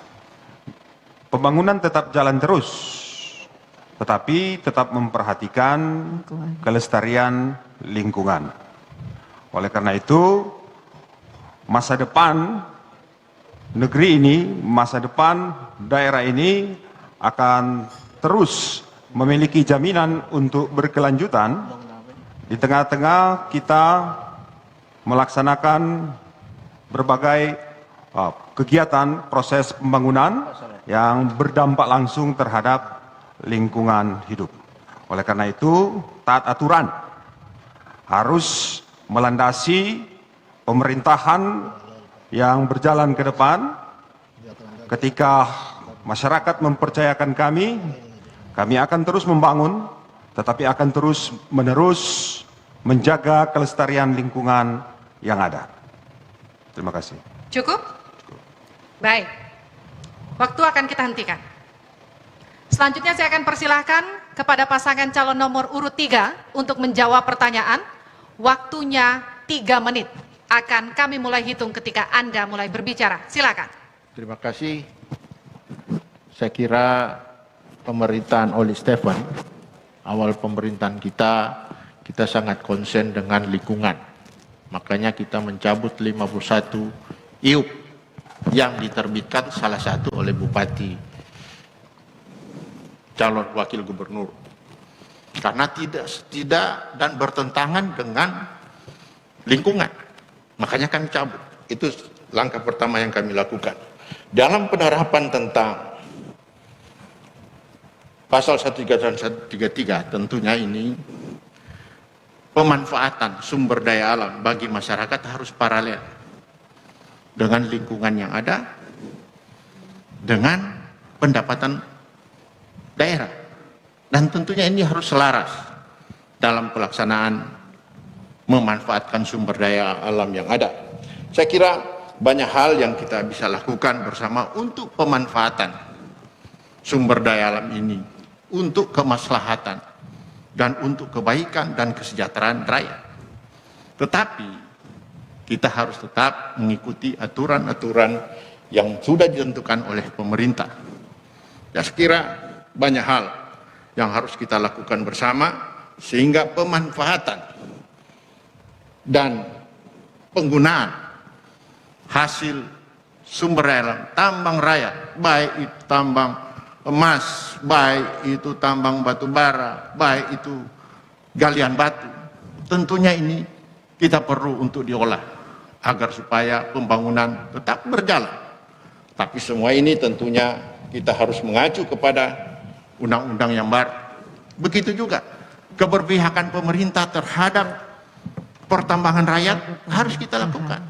Pembangunan tetap jalan terus, tetapi tetap memperhatikan kelestarian lingkungan. Oleh karena itu, masa depan negeri ini, masa depan daerah ini akan terus memiliki jaminan untuk berkelanjutan di tengah-tengah kita melaksanakan berbagai kegiatan proses pembangunan yang berdampak langsung terhadap lingkungan hidup. Oleh karena itu, taat aturan harus melandasi pemerintahan yang berjalan ke depan. Ketika masyarakat mempercayakan kami akan terus membangun, tetapi akan terus menerus menjaga kelestarian lingkungan yang ada. Terima kasih. Cukup? Baik. Waktu akan kita hentikan. Selanjutnya saya akan persilahkan kepada pasangan calon nomor urut 3 untuk menjawab pertanyaan. Waktunya 3 menit. Akan kami mulai hitung ketika Anda mulai berbicara. Silakan. Terima kasih. Saya kira pemerintahan Oli Stephen, awal pemerintahan kita sangat konsen dengan lingkungan. Makanya kita mencabut 51 IUP yang diterbitkan salah satu oleh Bupati calon wakil gubernur. Karena tidak dan bertentangan dengan lingkungan. Makanya kami cabut. Itu langkah pertama yang kami lakukan. Dalam penerapan tentang pasal 133 dan 133 tentunya ini pemanfaatan sumber daya alam bagi masyarakat harus paralel dengan lingkungan yang ada, dengan pendapatan daerah. Dan tentunya ini harus selaras dalam pelaksanaan memanfaatkan sumber daya alam yang ada. Saya kira banyak hal yang kita bisa lakukan bersama untuk pemanfaatan sumber daya alam ini, untuk kemaslahatan dan untuk kebaikan dan kesejahteraan rakyat. Tetapi kita harus tetap mengikuti aturan-aturan yang sudah ditentukan oleh pemerintah. Ya, saya kira banyak hal yang harus kita lakukan bersama sehingga pemanfaatan dan penggunaan hasil sumber daya alam, tambang rakyat, baik itu tambang emas, baik itu tambang batu bara, baik itu galian batu. Tentunya ini kita perlu untuk diolah agar supaya pembangunan tetap berjalan. Tapi semua ini tentunya kita harus mengacu kepada undang-undang yang baru. Begitu juga keberpihakan pemerintah terhadap pertambangan rakyat harus kita lakukan.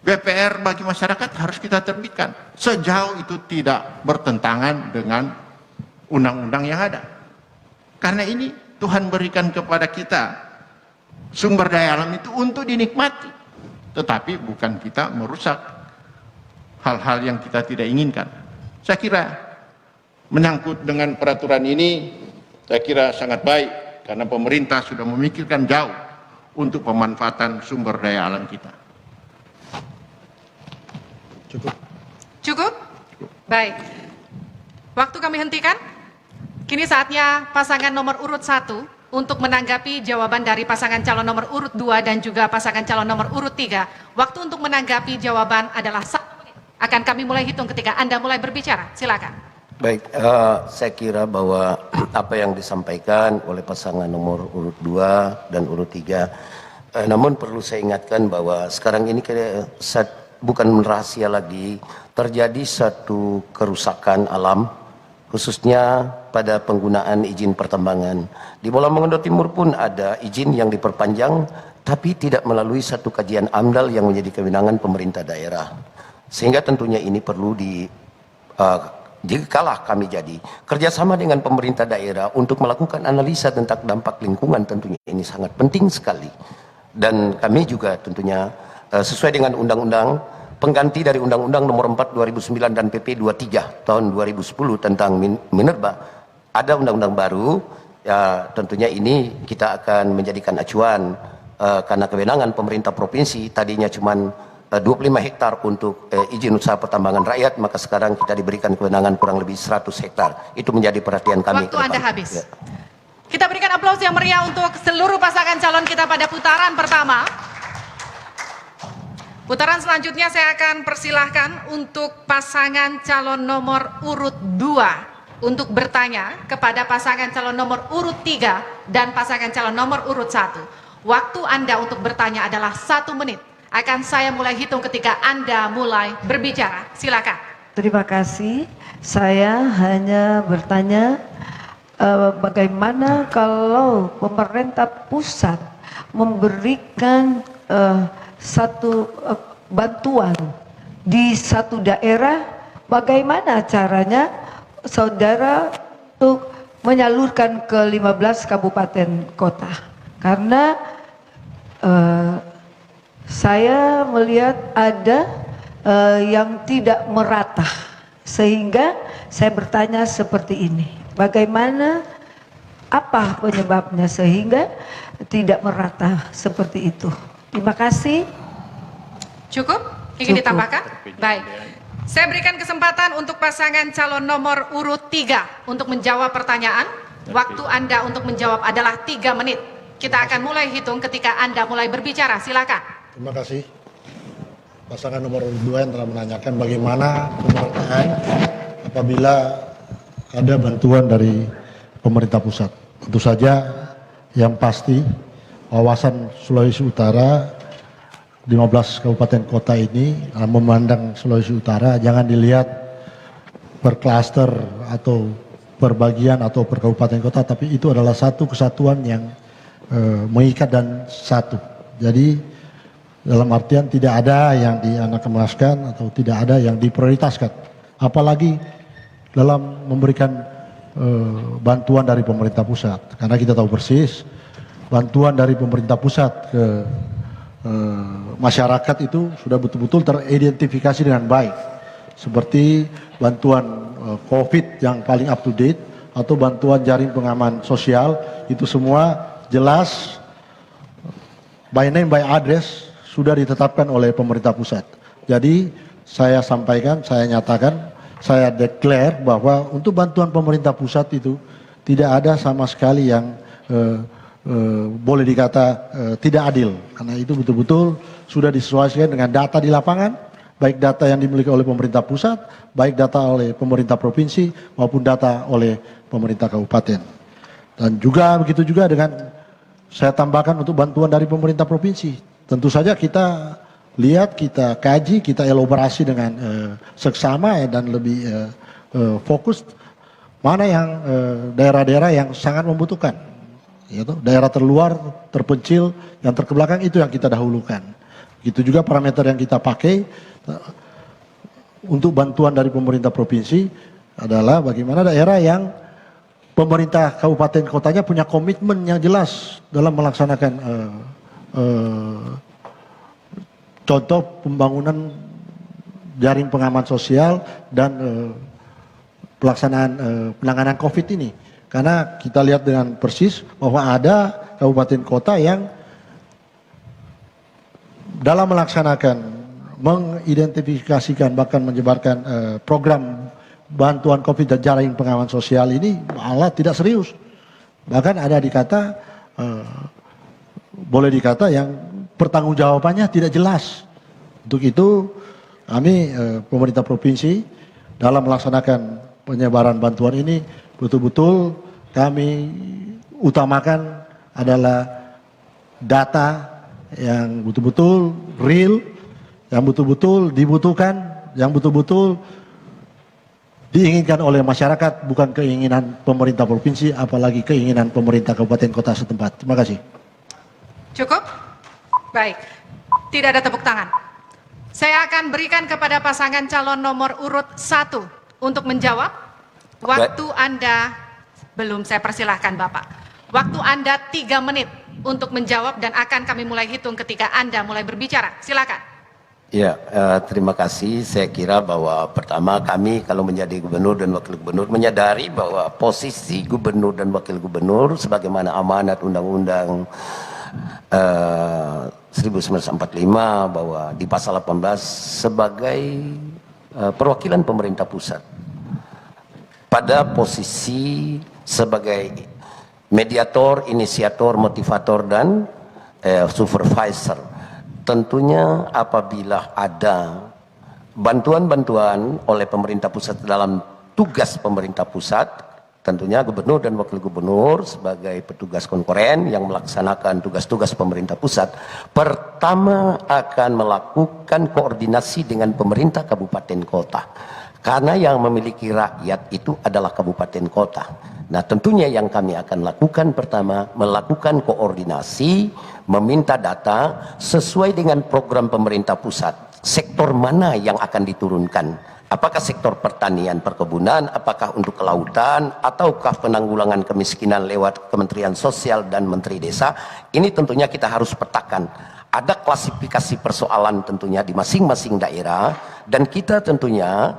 BPR bagi masyarakat harus kita terbitkan sejauh itu tidak bertentangan dengan undang-undang yang ada. Karena ini Tuhan berikan kepada kita sumber daya alam itu untuk dinikmati, tetapi bukan kita merusak hal-hal yang kita tidak inginkan. Saya kira menyangkut dengan peraturan ini, saya kira sangat baik karena pemerintah sudah memikirkan jauh untuk pemanfaatan sumber daya alam kita. Cukup? Baik. Waktu kami hentikan. Kini saatnya pasangan nomor urut 1 untuk menanggapi jawaban dari pasangan calon nomor urut 2 dan juga pasangan calon nomor urut 3. Waktu untuk menanggapi jawaban adalah 1 menit. Akan kami mulai hitung ketika Anda mulai berbicara. Silakan. Baik, saya kira bahwa apa yang disampaikan oleh pasangan nomor urut 2 dan urut 3, namun perlu saya ingatkan bahwa sekarang ini bukan rahasia lagi, terjadi satu kerusakan alam, khususnya pada penggunaan izin pertambangan. Di Bola Mongondo Timur pun ada izin yang diperpanjang, tapi tidak melalui satu kajian AMDAL yang menjadi kewenangan pemerintah daerah. Sehingga tentunya ini perlu jikalau kami jadi kerjasama dengan pemerintah daerah untuk melakukan analisa tentang dampak lingkungan, tentunya ini sangat penting sekali. Dan kami juga tentunya sesuai dengan undang-undang pengganti dari Undang-Undang Nomor 4 2009 dan PP 23 tahun 2010 tentang minerba, ada undang-undang baru. Ya, tentunya ini kita akan menjadikan acuan karena kewenangan pemerintah provinsi tadinya cuma 25 hektar untuk izin usaha pertambangan rakyat, maka sekarang kita diberikan kewenangan kurang lebih 100 hektar. Itu menjadi perhatian kami. Waktu Anda habis. Ya. Kita berikan aplaus yang meriah untuk seluruh pasangan calon kita pada putaran pertama. Putaran selanjutnya saya akan persilahkan untuk pasangan calon nomor urut 2 untuk bertanya kepada pasangan calon nomor urut 3 dan pasangan calon nomor urut 1. Waktu Anda untuk bertanya adalah 1 menit. Akan saya mulai hitung ketika Anda mulai berbicara. Silakan. Terima kasih. Saya hanya bertanya bagaimana kalau pemerintah pusat memberikan satu bantuan di satu daerah, bagaimana caranya saudara untuk menyalurkan ke 15 kabupaten kota? Karena saya melihat ada yang tidak merata, sehingga saya bertanya seperti ini, bagaimana, apa penyebabnya sehingga tidak merata seperti itu? Terima kasih. Cukup? Ingin ditambahkan? Baik. Saya berikan kesempatan untuk pasangan calon nomor urut 3 untuk menjawab pertanyaan. Waktu Anda untuk menjawab adalah 3 menit. Kita akan mulai hitung ketika Anda mulai berbicara. Silakan. Terima kasih. Pasangan nomor urut 2 yang telah menanyakan bagaimana pemerintahan apabila ada bantuan dari pemerintah pusat. Tentu saja yang pasti kawasan Sulawesi Utara 15 kabupaten kota ini memandang Sulawesi Utara jangan dilihat per klaster atau per bagian atau per kabupaten kota, tapi itu adalah satu kesatuan yang mengikat dan satu. Jadi dalam artian tidak ada yang dianakemaskan atau tidak ada yang diprioritaskan, apalagi dalam memberikan bantuan dari pemerintah pusat, karena kita tahu persis bantuan dari pemerintah pusat ke masyarakat itu sudah betul-betul teridentifikasi dengan baik, seperti bantuan COVID yang paling up to date atau bantuan jaring pengaman sosial, itu semua jelas by name by address sudah ditetapkan oleh pemerintah pusat. Jadi saya sampaikan, saya nyatakan, saya declare bahwa untuk bantuan pemerintah pusat itu tidak ada sama sekali yang boleh dikata tidak adil, karena itu betul-betul sudah disesuaikan dengan data di lapangan baik data yang dimiliki oleh pemerintah pusat, baik data oleh pemerintah provinsi maupun data oleh pemerintah kabupaten. Dan juga begitu juga dengan saya tambahkan untuk bantuan dari pemerintah provinsi. Tentu saja kita lihat, kita kaji, kita elaborasi dengan seksama dan lebih fokus mana yang daerah-daerah yang sangat membutuhkan. Yaitu daerah terluar, terpencil, yang terkebelakang itu yang kita dahulukan. Itu juga parameter yang kita pakai untuk bantuan dari pemerintah provinsi adalah bagaimana daerah yang pemerintah kabupaten kotanya punya komitmen yang jelas dalam melaksanakan contoh pembangunan jaring pengaman sosial dan pelaksanaan penanganan COVID ini. Karena kita lihat dengan persis bahwa ada kabupaten kota yang dalam melaksanakan, mengidentifikasikan, bahkan menyebarkan program bantuan COVID dan jaring pengaman sosial ini malah tidak serius. Bahkan ada dikata, boleh dikata yang pertanggungjawabannya tidak jelas. Untuk itu kami pemerintah provinsi dalam melaksanakan penyebaran bantuan ini betul-betul kami utamakan adalah data yang betul-betul real, yang betul-betul dibutuhkan, yang betul-betul diinginkan oleh masyarakat, bukan keinginan pemerintah provinsi, apalagi keinginan pemerintah kabupaten kota setempat. Terima kasih. Cukup? Baik, tidak ada tepuk tangan. Saya akan berikan kepada pasangan calon nomor urut 1 untuk menjawab. Waktu Anda, belum saya persilahkan Bapak. Waktu Anda 3 menit untuk menjawab dan akan kami mulai hitung ketika Anda mulai berbicara. Silakan. Ya, terima kasih. Saya kira bahwa pertama kami kalau menjadi gubernur dan wakil gubernur menyadari bahwa posisi gubernur dan wakil gubernur sebagaimana amanat Undang-Undang 1945 bahwa di pasal 18 sebagai perwakilan pemerintah pusat pada posisi sebagai mediator, inisiator, motivator dan supervisor. Tentunya apabila ada bantuan-bantuan oleh pemerintah pusat dalam tugas pemerintah pusat, tentunya gubernur dan wakil gubernur sebagai petugas konkuren yang melaksanakan tugas-tugas pemerintah pusat, pertama akan melakukan koordinasi dengan pemerintah kabupaten kota. Karena yang memiliki rakyat itu adalah kabupaten kota. Nah tentunya yang kami akan lakukan pertama, melakukan koordinasi, meminta data sesuai dengan program pemerintah pusat. Sektor mana yang akan diturunkan? Apakah sektor pertanian, perkebunan, apakah untuk kelautan, ataukah penanggulangan kemiskinan lewat Kementerian Sosial dan Menteri Desa? Ini tentunya kita harus petakan. Ada klasifikasi persoalan tentunya di masing-masing daerah, dan kita tentunya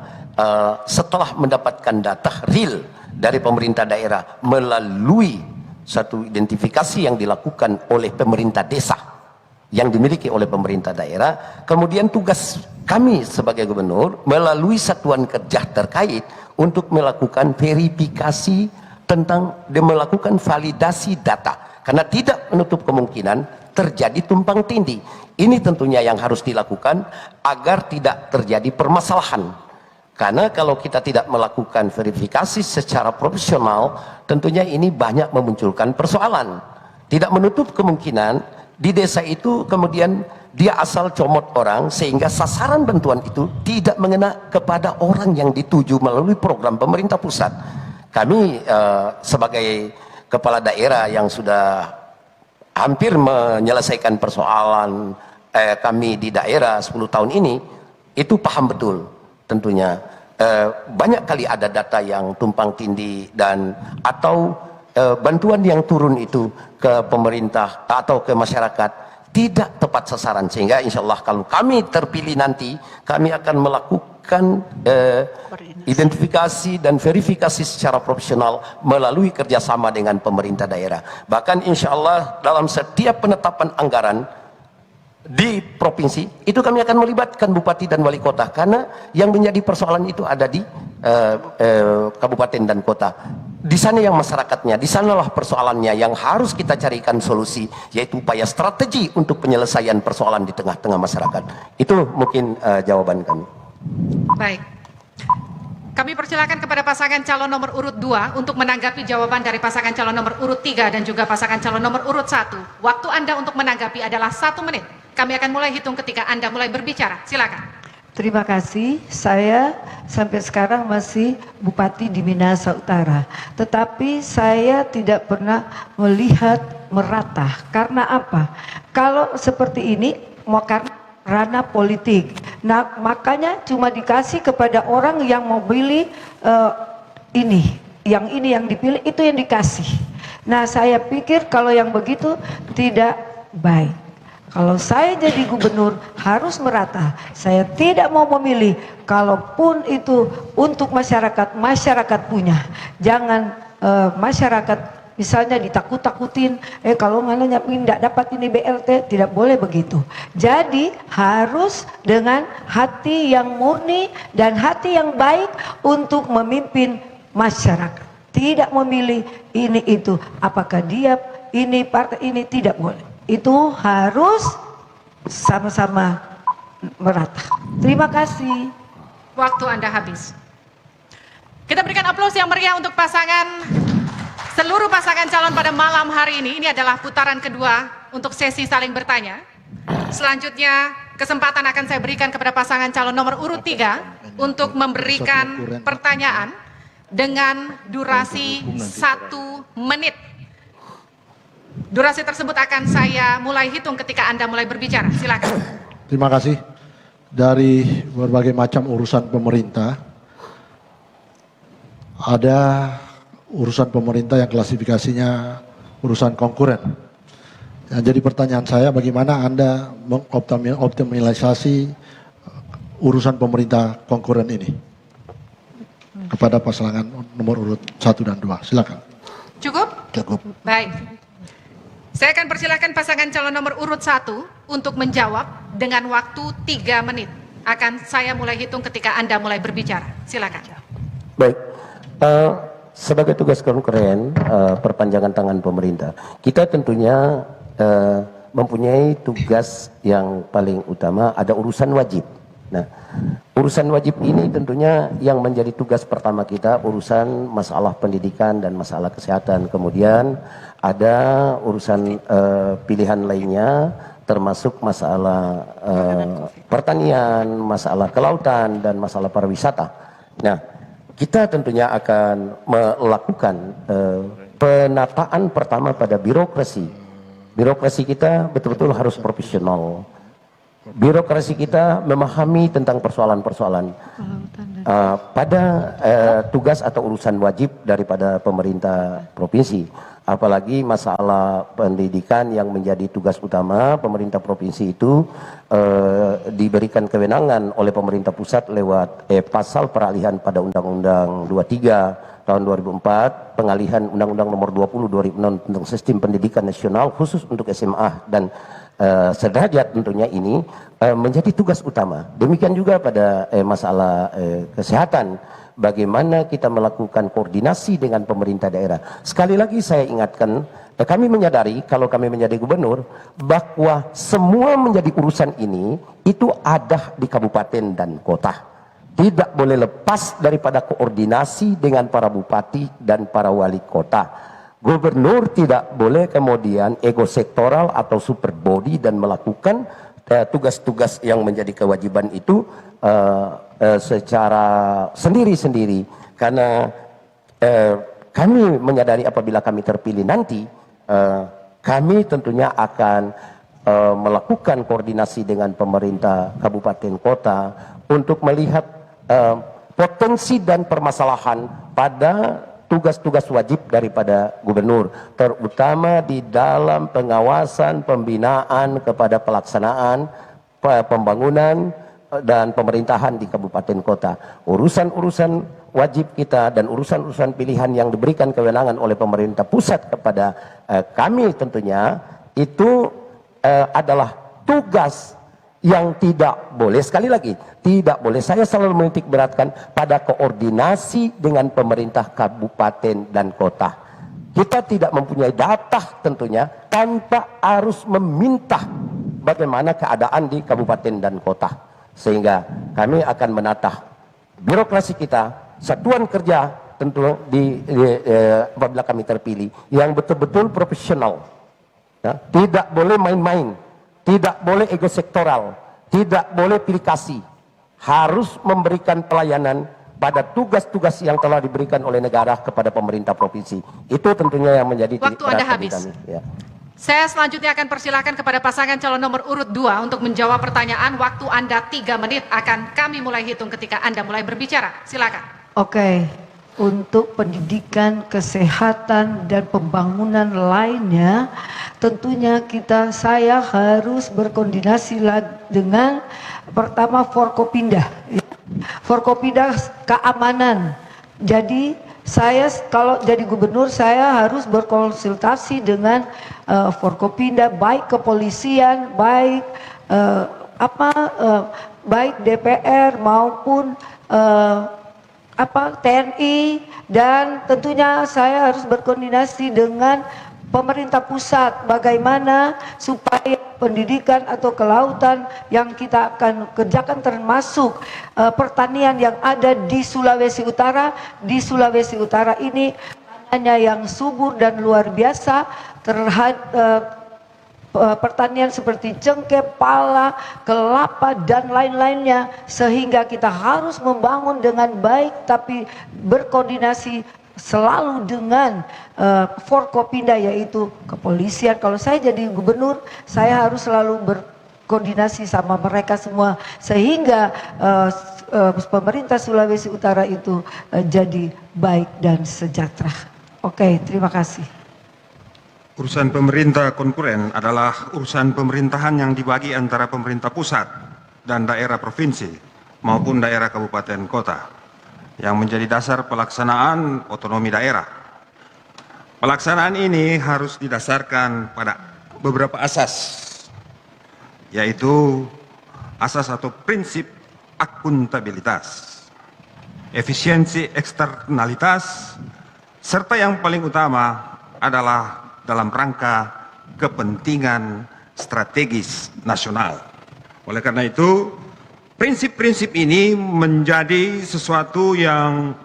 setelah mendapatkan data real dari pemerintah daerah melalui satu identifikasi yang dilakukan oleh pemerintah desa yang dimiliki oleh pemerintah daerah, kemudian tugas kami sebagai gubernur melalui satuan kerja terkait untuk melakukan verifikasi tentang dan melakukan validasi data, karena tidak menutup kemungkinan terjadi tumpang tindih. Ini tentunya yang harus dilakukan agar tidak terjadi permasalahan. Karena kalau kita tidak melakukan verifikasi secara profesional, tentunya ini banyak memunculkan persoalan. Tidak menutup kemungkinan di desa itu kemudian dia asal comot orang sehingga sasaran bantuan itu tidak mengena kepada orang yang dituju melalui program pemerintah pusat. Kami sebagai kepala daerah yang sudah hampir menyelesaikan persoalan kami di daerah 10 tahun ini, itu paham betul. Tentunya banyak kali ada data yang tumpang tindih dan atau bantuan yang turun itu ke pemerintah atau ke masyarakat tidak tepat sasaran, sehingga insya Allah kalau kami terpilih nanti kami akan melakukan identifikasi dan verifikasi secara profesional melalui kerjasama dengan pemerintah daerah. Bahkan insya Allah dalam setiap penetapan anggaran di provinsi itu kami akan melibatkan bupati dan wali kota, karena yang menjadi persoalan itu ada di kabupaten dan kota. di sana yang masyarakatnya, di sanalah persoalannya yang harus kita carikan solusi, yaitu upaya strategi untuk penyelesaian persoalan di tengah-tengah masyarakat. Itu mungkin jawaban kami. Baik. Kami persilakan kepada pasangan calon nomor urut 2 untuk menanggapi jawaban dari pasangan calon nomor urut 3 dan juga pasangan calon nomor urut 1. Waktu Anda untuk menanggapi adalah 1 menit. Kami akan mulai hitung ketika Anda mulai berbicara. Silakan. Terima kasih, saya sampai sekarang masih Bupati di Minahasa Utara. Tetapi saya tidak pernah melihat merata. Karena apa? Kalau seperti ini, mau karena ranah politik. Nah, makanya cuma dikasih kepada orang yang mau pilih ini yang dipilih, itu yang dikasih. Nah, saya pikir kalau yang begitu tidak baik. Kalau saya jadi gubernur harus merata. Saya tidak mau memilih, kalaupun itu untuk masyarakat, masyarakat punya. Jangan masyarakat misalnya ditakut-takutin, kalau ngalanya tidak dapat ini BLT, tidak boleh begitu. Jadi harus dengan hati yang murni dan hati yang baik untuk memimpin masyarakat. Tidak memilih ini itu, apakah dia ini partai ini, tidak boleh. Itu harus sama-sama merata. Terima kasih. Waktu Anda habis. Kita berikan aplaus yang meriah untuk seluruh pasangan calon pada malam hari ini. Ini adalah putaran kedua untuk sesi saling bertanya. Selanjutnya kesempatan akan saya berikan kepada pasangan calon nomor urut 3 untuk memberikan pertanyaan dengan durasi 1 menit. Durasi tersebut akan saya mulai hitung ketika Anda mulai berbicara. Silakan. Terima kasih. Dari berbagai macam urusan pemerintah, ada urusan pemerintah yang klasifikasinya urusan konkuren. Yang jadi pertanyaan saya, bagaimana Anda mengoptimalisasi urusan pemerintah konkuren ini kepada pasangan nomor urut 1 dan 2. Silakan. Cukup? Cukup. Baik. Saya akan persilahkan pasangan calon nomor urut 1 untuk menjawab dengan waktu 3 menit. Akan saya mulai hitung ketika Anda mulai berbicara. Silakan. Baik. Sebagai tugas konkuren perpanjangan tangan pemerintah, kita tentunya mempunyai tugas yang paling utama, ada urusan wajib. Nah, urusan wajib ini tentunya yang menjadi tugas pertama kita, urusan masalah pendidikan dan masalah kesehatan. Kemudian ada urusan pilihan lainnya, termasuk masalah pertanian, masalah kelautan, dan masalah pariwisata. Nah, kita tentunya akan melakukan penataan pertama pada birokrasi. Birokrasi kita betul-betul harus profesional. Birokrasi kita memahami tentang persoalan-persoalan pada tugas atau urusan wajib daripada pemerintah provinsi. Apalagi masalah pendidikan yang menjadi tugas utama pemerintah provinsi itu diberikan kewenangan oleh pemerintah pusat lewat pasal peralihan pada Undang-Undang 23 tahun 2004, pengalihan Undang-Undang nomor 20 2006 tentang sistem pendidikan nasional khusus untuk SMA dan sederajat tentunya ini menjadi tugas utama. Demikian juga pada masalah kesehatan, bagaimana kita melakukan koordinasi dengan pemerintah daerah. Sekali lagi saya ingatkan, kami menyadari kalau kami menjadi gubernur bahwa semua menjadi urusan ini itu ada di kabupaten dan kota. Tidak boleh lepas daripada koordinasi dengan para bupati dan para wali kota. Gubernur tidak boleh kemudian ego sektoral atau super body dan melakukan tugas-tugas yang menjadi kewajiban itu secara sendiri-sendiri. Karena kami menyadari apabila kami terpilih nanti, kami tentunya akan melakukan koordinasi dengan pemerintah kabupaten kota untuk melihat potensi dan permasalahan pada tugas-tugas wajib daripada gubernur, terutama di dalam pengawasan pembinaan kepada pelaksanaan pembangunan dan pemerintahan di kabupaten kota. Urusan-urusan wajib kita dan urusan-urusan pilihan yang diberikan kewenangan oleh pemerintah pusat kepada kami tentunya itu adalah tugas yang tidak boleh, sekali lagi, tidak boleh, saya selalu menitik beratkan pada koordinasi dengan pemerintah kabupaten dan kota. Kita tidak mempunyai data tentunya tanpa harus meminta bagaimana keadaan di kabupaten dan kota. Sehingga kami akan menata birokrasi kita, satuan kerja tentu apabila kami terpilih, yang betul-betul profesional. Ya, tidak boleh main-main. Tidak boleh ego sektoral, tidak boleh pilih kasih, harus memberikan pelayanan pada tugas-tugas yang telah diberikan oleh negara kepada pemerintah provinsi. Itu tentunya yang menjadi Waktu Anda habis. kami. Ya. Saya selanjutnya akan persilahkan kepada pasangan calon nomor urut 2 untuk menjawab pertanyaan. Waktu Anda 3 menit akan kami mulai hitung ketika Anda mulai berbicara. Silakan. Oke, untuk pendidikan, kesehatan, dan pembangunan lainnya, tentunya saya harus berkoordinasi dengan pertama Forkopinda. Forkopinda keamanan. Jadi saya kalau jadi gubernur saya harus berkonsultasi dengan Forkopinda, baik kepolisian, baik baik DPR maupun TNI, dan tentunya saya harus berkoordinasi dengan pemerintah pusat bagaimana supaya pendidikan atau kelautan yang kita akan kerjakan termasuk pertanian yang ada di Sulawesi Utara. Di Sulawesi Utara ini tanahnya yang subur dan luar biasa terhadap pertanian seperti cengkeh, pala, kelapa, dan lain-lainnya, sehingga kita harus membangun dengan baik tapi berkoordinasi selalu dengan Forkopinda, yaitu kepolisian. Kalau saya jadi gubernur, saya harus selalu berkoordinasi sama mereka semua sehingga pemerintah Sulawesi Utara itu jadi baik dan sejahtera. Oke, terima kasih. Urusan pemerintah konkuren adalah urusan pemerintahan yang dibagi antara pemerintah pusat dan daerah provinsi maupun daerah kabupaten kota yang menjadi dasar pelaksanaan otonomi daerah. Pelaksanaan ini harus didasarkan pada beberapa asas, yaitu asas atau prinsip akuntabilitas, efisiensi eksternalitas, serta yang paling utama adalah dalam rangka kepentingan strategis nasional. Oleh karena itu, prinsip-prinsip ini menjadi sesuatu yang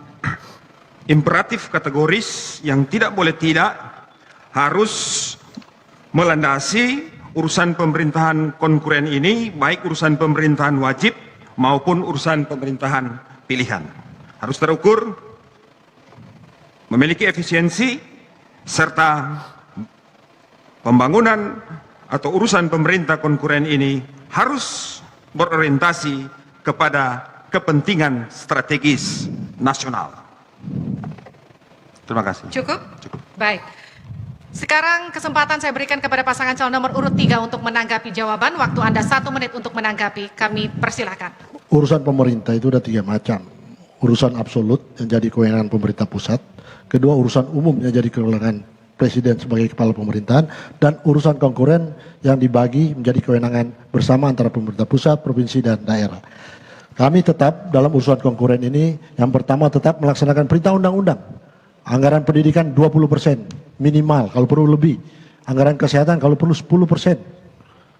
imperatif kategoris yang tidak boleh tidak harus melandasi urusan pemerintahan konkuren ini, baik urusan pemerintahan wajib maupun urusan pemerintahan pilihan. Harus terukur, memiliki efisiensi, serta pembangunan atau urusan pemerintah konkuren ini harus berorientasi kepada kepentingan strategis nasional. Terima kasih. Cukup? Baik. Sekarang kesempatan saya berikan kepada pasangan calon nomor urut 3 untuk menanggapi jawaban. Waktu Anda 1 menit untuk menanggapi. Kami persilakan. Urusan pemerintah itu ada 3 macam. Urusan absolut yang jadi kewenangan pemerintah pusat. Kedua, urusan umum yang jadi kewenangan Presiden sebagai kepala pemerintahan, dan urusan konkuren yang dibagi menjadi kewenangan bersama antara pemerintah pusat, provinsi, dan daerah. Kami tetap dalam urusan konkuren ini, yang pertama tetap melaksanakan perintah undang-undang. Anggaran pendidikan 20% minimal, kalau perlu lebih. Anggaran kesehatan kalau perlu 10%.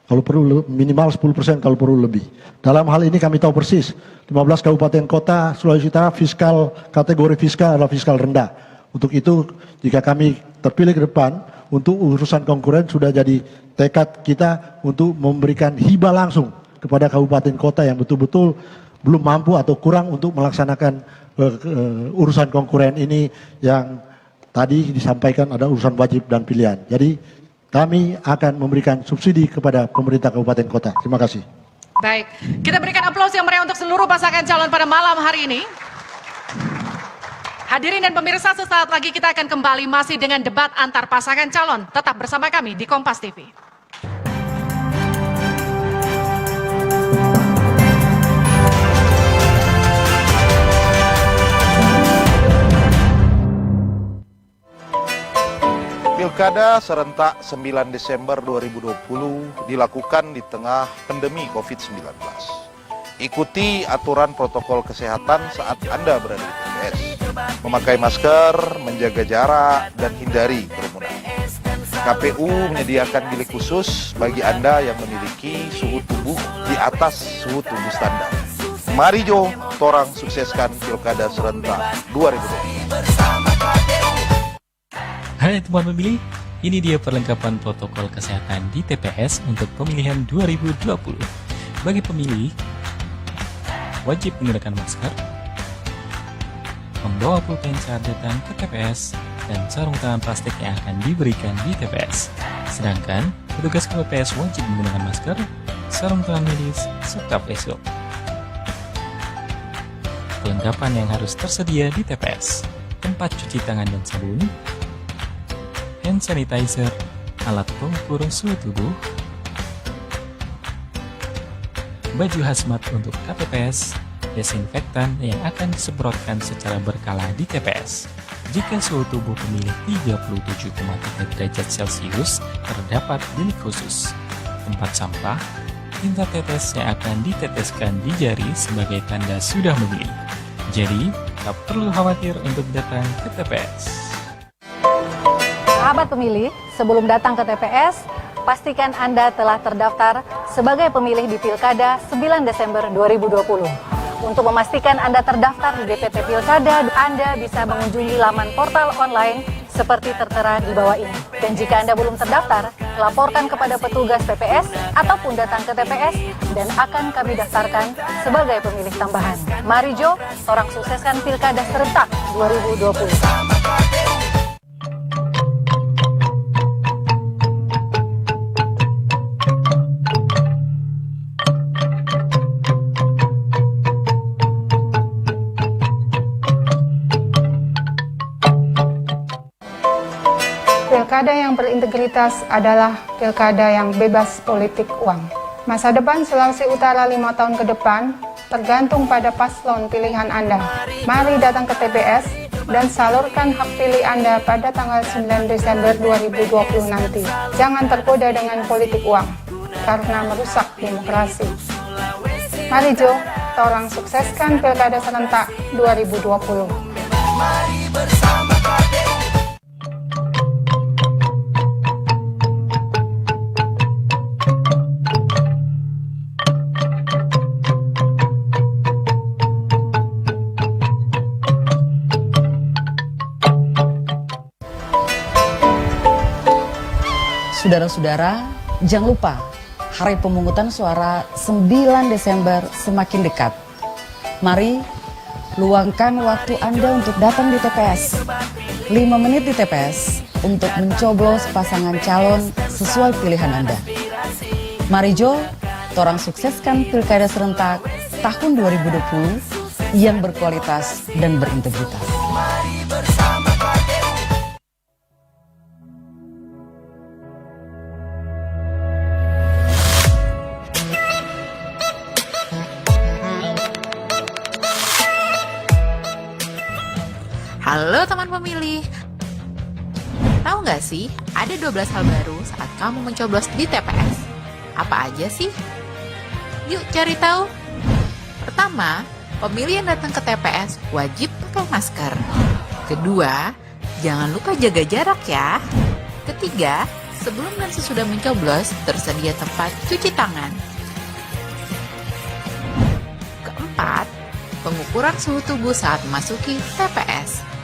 Kalau perlu minimal 10%, kalau perlu lebih. Dalam hal ini kami tahu persis, 15 kabupaten kota Sulawesi Utara kategori fiskal adalah fiskal rendah. Untuk itu, jika kami terpilih ke depan, untuk urusan konkuren sudah jadi tekad kita untuk memberikan hibah langsung kepada kabupaten kota yang betul-betul belum mampu atau kurang untuk melaksanakan urusan konkuren ini yang tadi disampaikan ada urusan wajib dan pilihan. Jadi kami akan memberikan subsidi kepada pemerintah kabupaten kota. Terima kasih. Baik, kita berikan aplaus yang meriah untuk seluruh pasangan calon pada malam hari ini. Hadirin dan pemirsa, sesaat lagi kita akan kembali masih dengan debat antar pasangan calon. Tetap bersama kami di Kompas TV. Pilkada Pilkada serentak 9 Desember 2020 dilakukan di tengah pandemi COVID-19. Ikuti aturan protokol kesehatan saat Anda berada di TPS. Memakai masker, menjaga jarak, dan hindari kerumunan. KPU menyediakan bilik khusus bagi Anda yang memiliki suhu tubuh di atas suhu tubuh standar. Mari Jo, torang sukseskan Pilkada serentak 2020. Hai teman pemilih, ini dia perlengkapan protokol kesehatan di TPS untuk pemilihan 2020. Bagi pemilih, wajib menggunakan masker, membawa pulpen saat datang ke TPS, dan sarung tangan plastik yang akan diberikan di TPS. Sedangkan, petugas KPPS wajib menggunakan masker, sarung tangan medis, serta face shield. Perlengkapan yang harus tersedia di TPS: tempat cuci tangan dan sabun, hand sanitizer, alat pengukur suhu tubuh, baju hazmat untuk KPPS, desinfektan yang akan disemprotkan secara berkala di TPS. Jika suhu tubuh pemilih 37,3 derajat Celcius, terdapat bilik khusus, tempat sampah, tinta tetes yang akan diteteskan di jari sebagai tanda sudah memilih. Jadi, tak perlu khawatir untuk datang ke TPS. Sahabat pemilih, sebelum datang ke TPS, pastikan Anda telah terdaftar sebagai pemilih di Pilkada 9 Desember 2020. Untuk memastikan Anda terdaftar di DPT Pilkada, Anda bisa mengunjungi laman portal online seperti tertera di bawah ini. Dan jika Anda belum terdaftar, laporkan kepada petugas TPS ataupun datang ke TPS dan akan kami daftarkan sebagai pemilih tambahan. Mari Jo, orang sukseskan Pilkada serentak 2020. Pilkada yang berintegritas adalah pilkada yang bebas politik uang. Masa depan Sulawesi Utara 5 tahun ke depan tergantung pada paslon pilihan Anda. Mari datang ke TPS dan salurkan hak pilih Anda pada tanggal 9 Desember 2020 nanti. Jangan tergoda dengan politik uang, karena merusak demokrasi. Mari Jo, torang sukseskan Pilkada serentak 2020. Mari bersama KPU. Saudara-saudara, jangan lupa, hari pemungutan suara 9 Desember semakin dekat. Mari, luangkan waktu Anda untuk datang di TPS. 5 menit di TPS untuk mencoblos pasangan calon sesuai pilihan Anda. Mari Jo, torang sukseskan Pilkada serentak tahun 2020 yang berkualitas dan berintegritas. Mari bersama KPU. Halo teman pemilih, tahu nggak sih ada 12 hal baru saat kamu mencoblos di TPS? Apa aja sih? Yuk cari tahu. Pertama, pemilih yang datang ke TPS wajib pakai masker. Kedua, jangan lupa jaga jarak ya. Ketiga, sebelum dan sesudah mencoblos tersedia tempat cuci tangan. Keempat, pengukuran suhu tubuh saat memasuki TPS.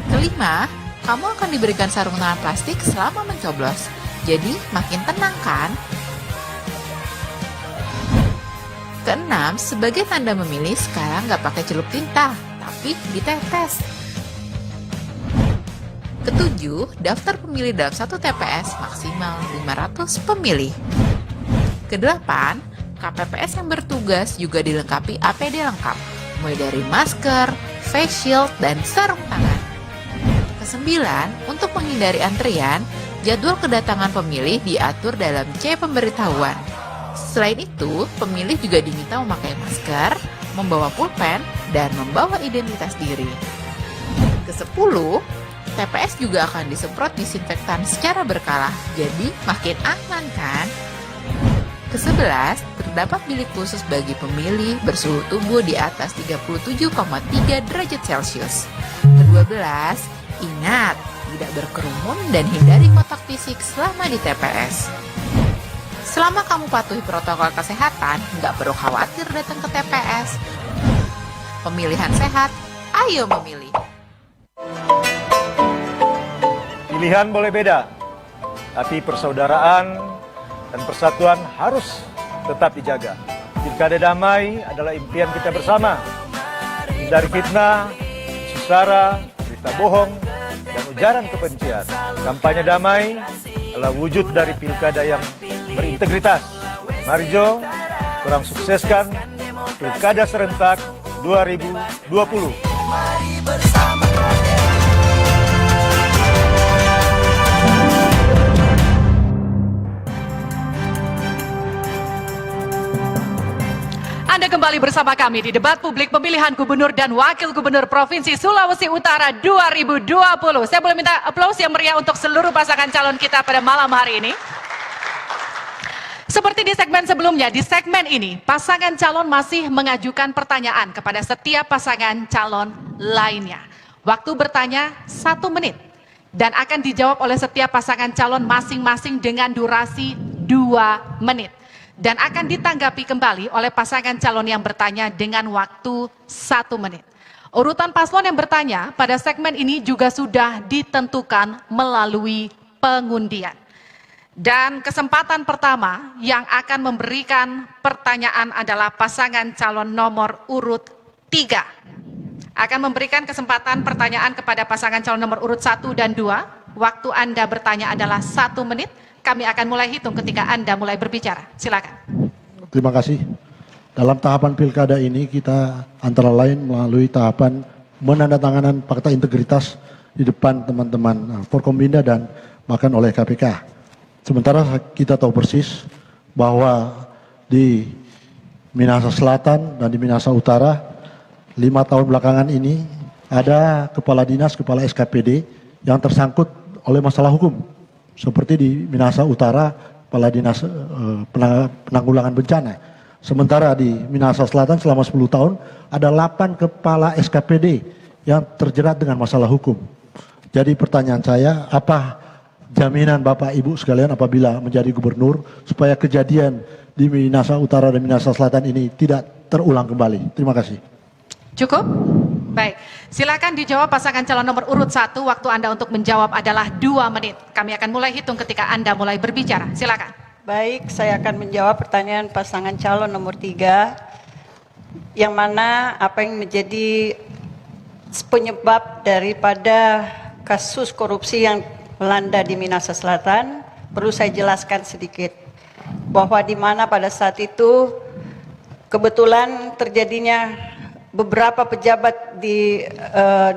Kelima, kamu akan diberikan sarung tangan plastik selama mencoblos. Jadi makin tenang kan? Keenam, sebagai tanda memilih sekarang nggak pakai celup tinta, tapi ditetes. Ketujuh, daftar pemilih dalam satu TPS maksimal 500 pemilih. Kedelapan, KPPS yang bertugas juga dilengkapi APD lengkap, mulai dari masker, face shield, dan sarung tangan. Kesembilan, untuk menghindari antrian, jadwal kedatangan pemilih diatur dalam C pemberitahuan. Selain itu, pemilih juga diminta memakai masker, membawa pulpen, dan membawa identitas diri. Kesepuluh, TPS juga akan disemprot disinfektan secara berkala, jadi makin aman kan? Ke-11, terdapat bilik khusus bagi pemilih bersuhu tubuh di atas 37,3 derajat Celcius. Ke-12, ingat, tidak berkerumun dan hindari kontak fisik selama di TPS. Selama kamu patuhi protokol kesehatan, nggak perlu khawatir datang ke TPS. Pemilihan sehat, ayo memilih. Pilihan boleh beda, tapi persaudaraan dan persatuan harus tetap dijaga. Pilkada damai adalah impian kita bersama. Hindari fitnah, isu sara, berita bohong, dan ujaran kebencian. Kampanye damai adalah wujud dari pilkada yang berintegritas. Mari Jo, kurang sukseskan Pilkada Serentak 2020. Mari bersama KTP. Anda kembali bersama kami di debat publik pemilihan gubernur dan wakil gubernur Provinsi Sulawesi Utara 2020. Saya boleh minta aplaus yang meriah untuk seluruh pasangan calon kita pada malam hari ini. Seperti di segmen sebelumnya, di segmen ini pasangan calon masih mengajukan pertanyaan kepada setiap pasangan calon lainnya. Waktu bertanya 1 menit dan akan dijawab oleh setiap pasangan calon masing-masing dengan durasi 2 menit. Dan akan ditanggapi kembali oleh pasangan calon yang bertanya dengan waktu 1 menit. Urutan paslon yang bertanya pada segmen ini juga sudah ditentukan melalui pengundian. Dan kesempatan pertama yang akan memberikan pertanyaan adalah pasangan calon nomor urut 3. Akan memberikan kesempatan pertanyaan kepada pasangan calon nomor urut 1 dan 2. Waktu Anda bertanya adalah 1 menit. Kami akan mulai hitung ketika Anda mulai berbicara. Silakan. Terima kasih. Dalam tahapan pilkada ini kita antara lain melalui tahapan menandatanganan fakta integritas di depan teman-teman Forkombinda dan bahkan oleh KPK. Sementara kita tahu persis bahwa di Minahasa Selatan dan di Minahasa Utara 5 tahun belakangan ini ada kepala dinas, kepala SKPD yang tersangkut oleh masalah hukum. Seperti di Minahasa Utara, kepala dinas penanggulangan bencana. Sementara di Minahasa Selatan selama 10 tahun ada 8 kepala SKPD yang terjerat dengan masalah hukum. Jadi pertanyaan saya, apa jaminan Bapak Ibu sekalian apabila menjadi gubernur supaya kejadian di Minahasa Utara dan Minahasa Selatan ini tidak terulang kembali? Terima kasih. Cukup? Baik, silakan dijawab pasangan calon nomor urut 1. Waktu Anda untuk menjawab adalah 2 menit. Kami akan mulai hitung ketika Anda mulai berbicara. Silakan. Baik, saya akan menjawab pertanyaan pasangan calon nomor 3. Yang mana apa yang menjadi penyebab daripada kasus korupsi yang melanda di Minahasa Selatan. Perlu saya jelaskan sedikit. Bahwa di mana pada saat itu kebetulan terjadinya beberapa pejabat di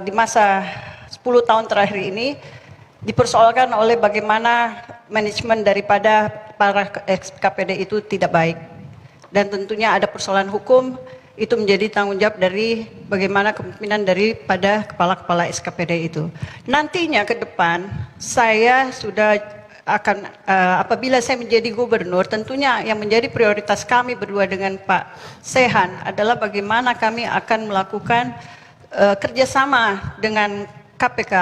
masa 10 tahun terakhir ini dipersoalkan oleh bagaimana manajemen daripada para KPD itu tidak baik. Dan tentunya ada persoalan hukum, itu menjadi tanggung jawab dari bagaimana kepemimpinan daripada kepala-kepala SKPD itu. Nantinya ke depan saya sudah akan apabila saya menjadi gubernur, tentunya yang menjadi prioritas kami berdua dengan Pak Sehan adalah bagaimana kami akan melakukan kerjasama dengan KPK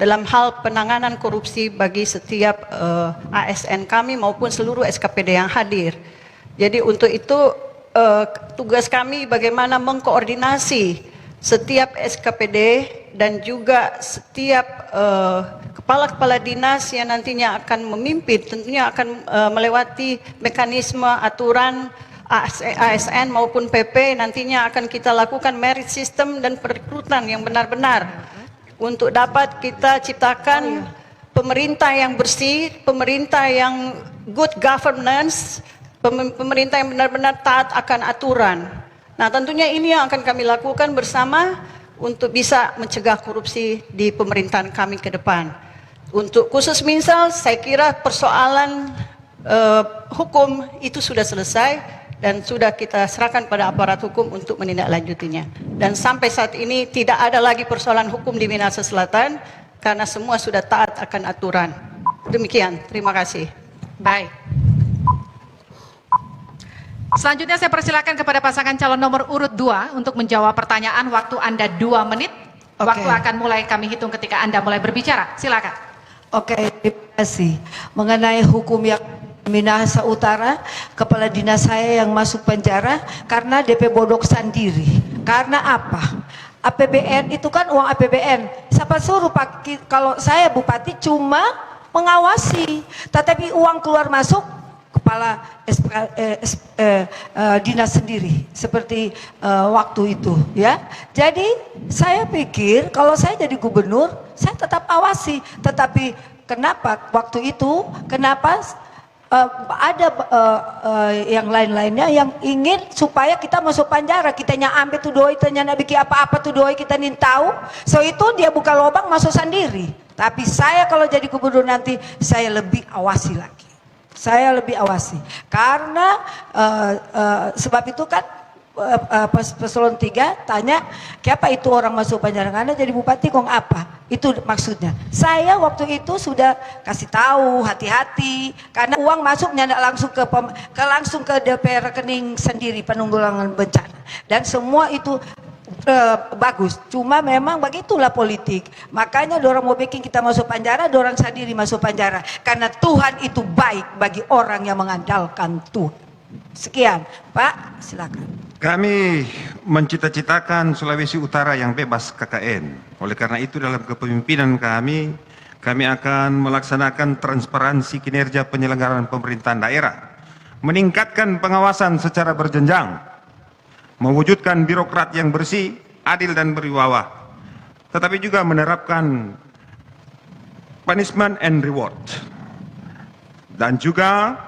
dalam hal penanganan korupsi bagi setiap ASN kami maupun seluruh SKPD yang hadir. Jadi untuk itu tugas kami bagaimana mengkoordinasi setiap SKPD dan juga setiap kepala-kepala dinas yang nantinya akan memimpin, tentunya akan melewati mekanisme aturan ASN maupun PP, nantinya akan kita lakukan merit system dan perekrutan yang benar-benar untuk dapat kita ciptakan pemerintah yang bersih, pemerintah yang good governance, pemerintah yang benar-benar taat akan aturan. Nah, tentunya ini yang akan kami lakukan bersama untuk bisa mencegah korupsi di pemerintahan kami ke depan. Untuk khusus Minsal, saya kira persoalan hukum itu sudah selesai dan sudah kita serahkan pada aparat hukum untuk menindaklanjutinya. Dan sampai saat ini tidak ada lagi persoalan hukum di Minahasa Selatan karena semua sudah taat akan aturan. Demikian, terima kasih. Baik. Selanjutnya saya persilakan kepada pasangan calon nomor urut 2 untuk menjawab pertanyaan. Waktu Anda 2 menit. Waktu akan mulai kami hitung ketika Anda mulai berbicara. Silakan. Oke, terima kasih. Mengenai hukum yang Minahasa Utara, kepala dinas saya yang masuk penjara karena DP bodok sendiri. Karena apa? APBN itu kan uang APBN. Siapa suruh Pak? Kalau saya bupati cuma mengawasi, tetapi uang keluar masuk kepala dinas sendiri seperti waktu itu, ya. Jadi saya pikir kalau saya jadi gubernur, saya tetap awasi. Tetapi kenapa waktu itu? Kenapa ada yang lain-lainnya yang ingin supaya kita masuk penjara, kita nyampe tuh doi, kita nyana bikin apa-apa tuh doi, kita nin tahu. So itu dia buka lubang masuk sendiri. Tapi saya kalau jadi gubernur nanti saya lebih awasi lagi. Saya lebih awasi karena sebab itu kan paslon 3 tanya, kenapa itu orang masuk penjara? Karena jadi bupati kong apa? Itu maksudnya. Saya waktu itu sudah kasih tahu hati-hati karena uang masuknya langsung ke DP rekening sendiri penanggulangan bencana dan semua itu bagus. Cuma memang begitulah politik. Makanya dorang mau bikin kita masuk penjara, dorang sendiri masuk penjara karena Tuhan itu baik bagi orang yang mengandalkan Tuhan. Sekian, Pak, silakan. Kami mencita-citakan Sulawesi Utara yang bebas KKN. Oleh karena itu dalam kepemimpinan kami akan melaksanakan transparansi kinerja penyelenggaraan pemerintahan daerah, meningkatkan pengawasan secara berjenjang, mewujudkan birokrat yang bersih, adil dan berwibawa, tetapi juga menerapkan punishment and reward, dan juga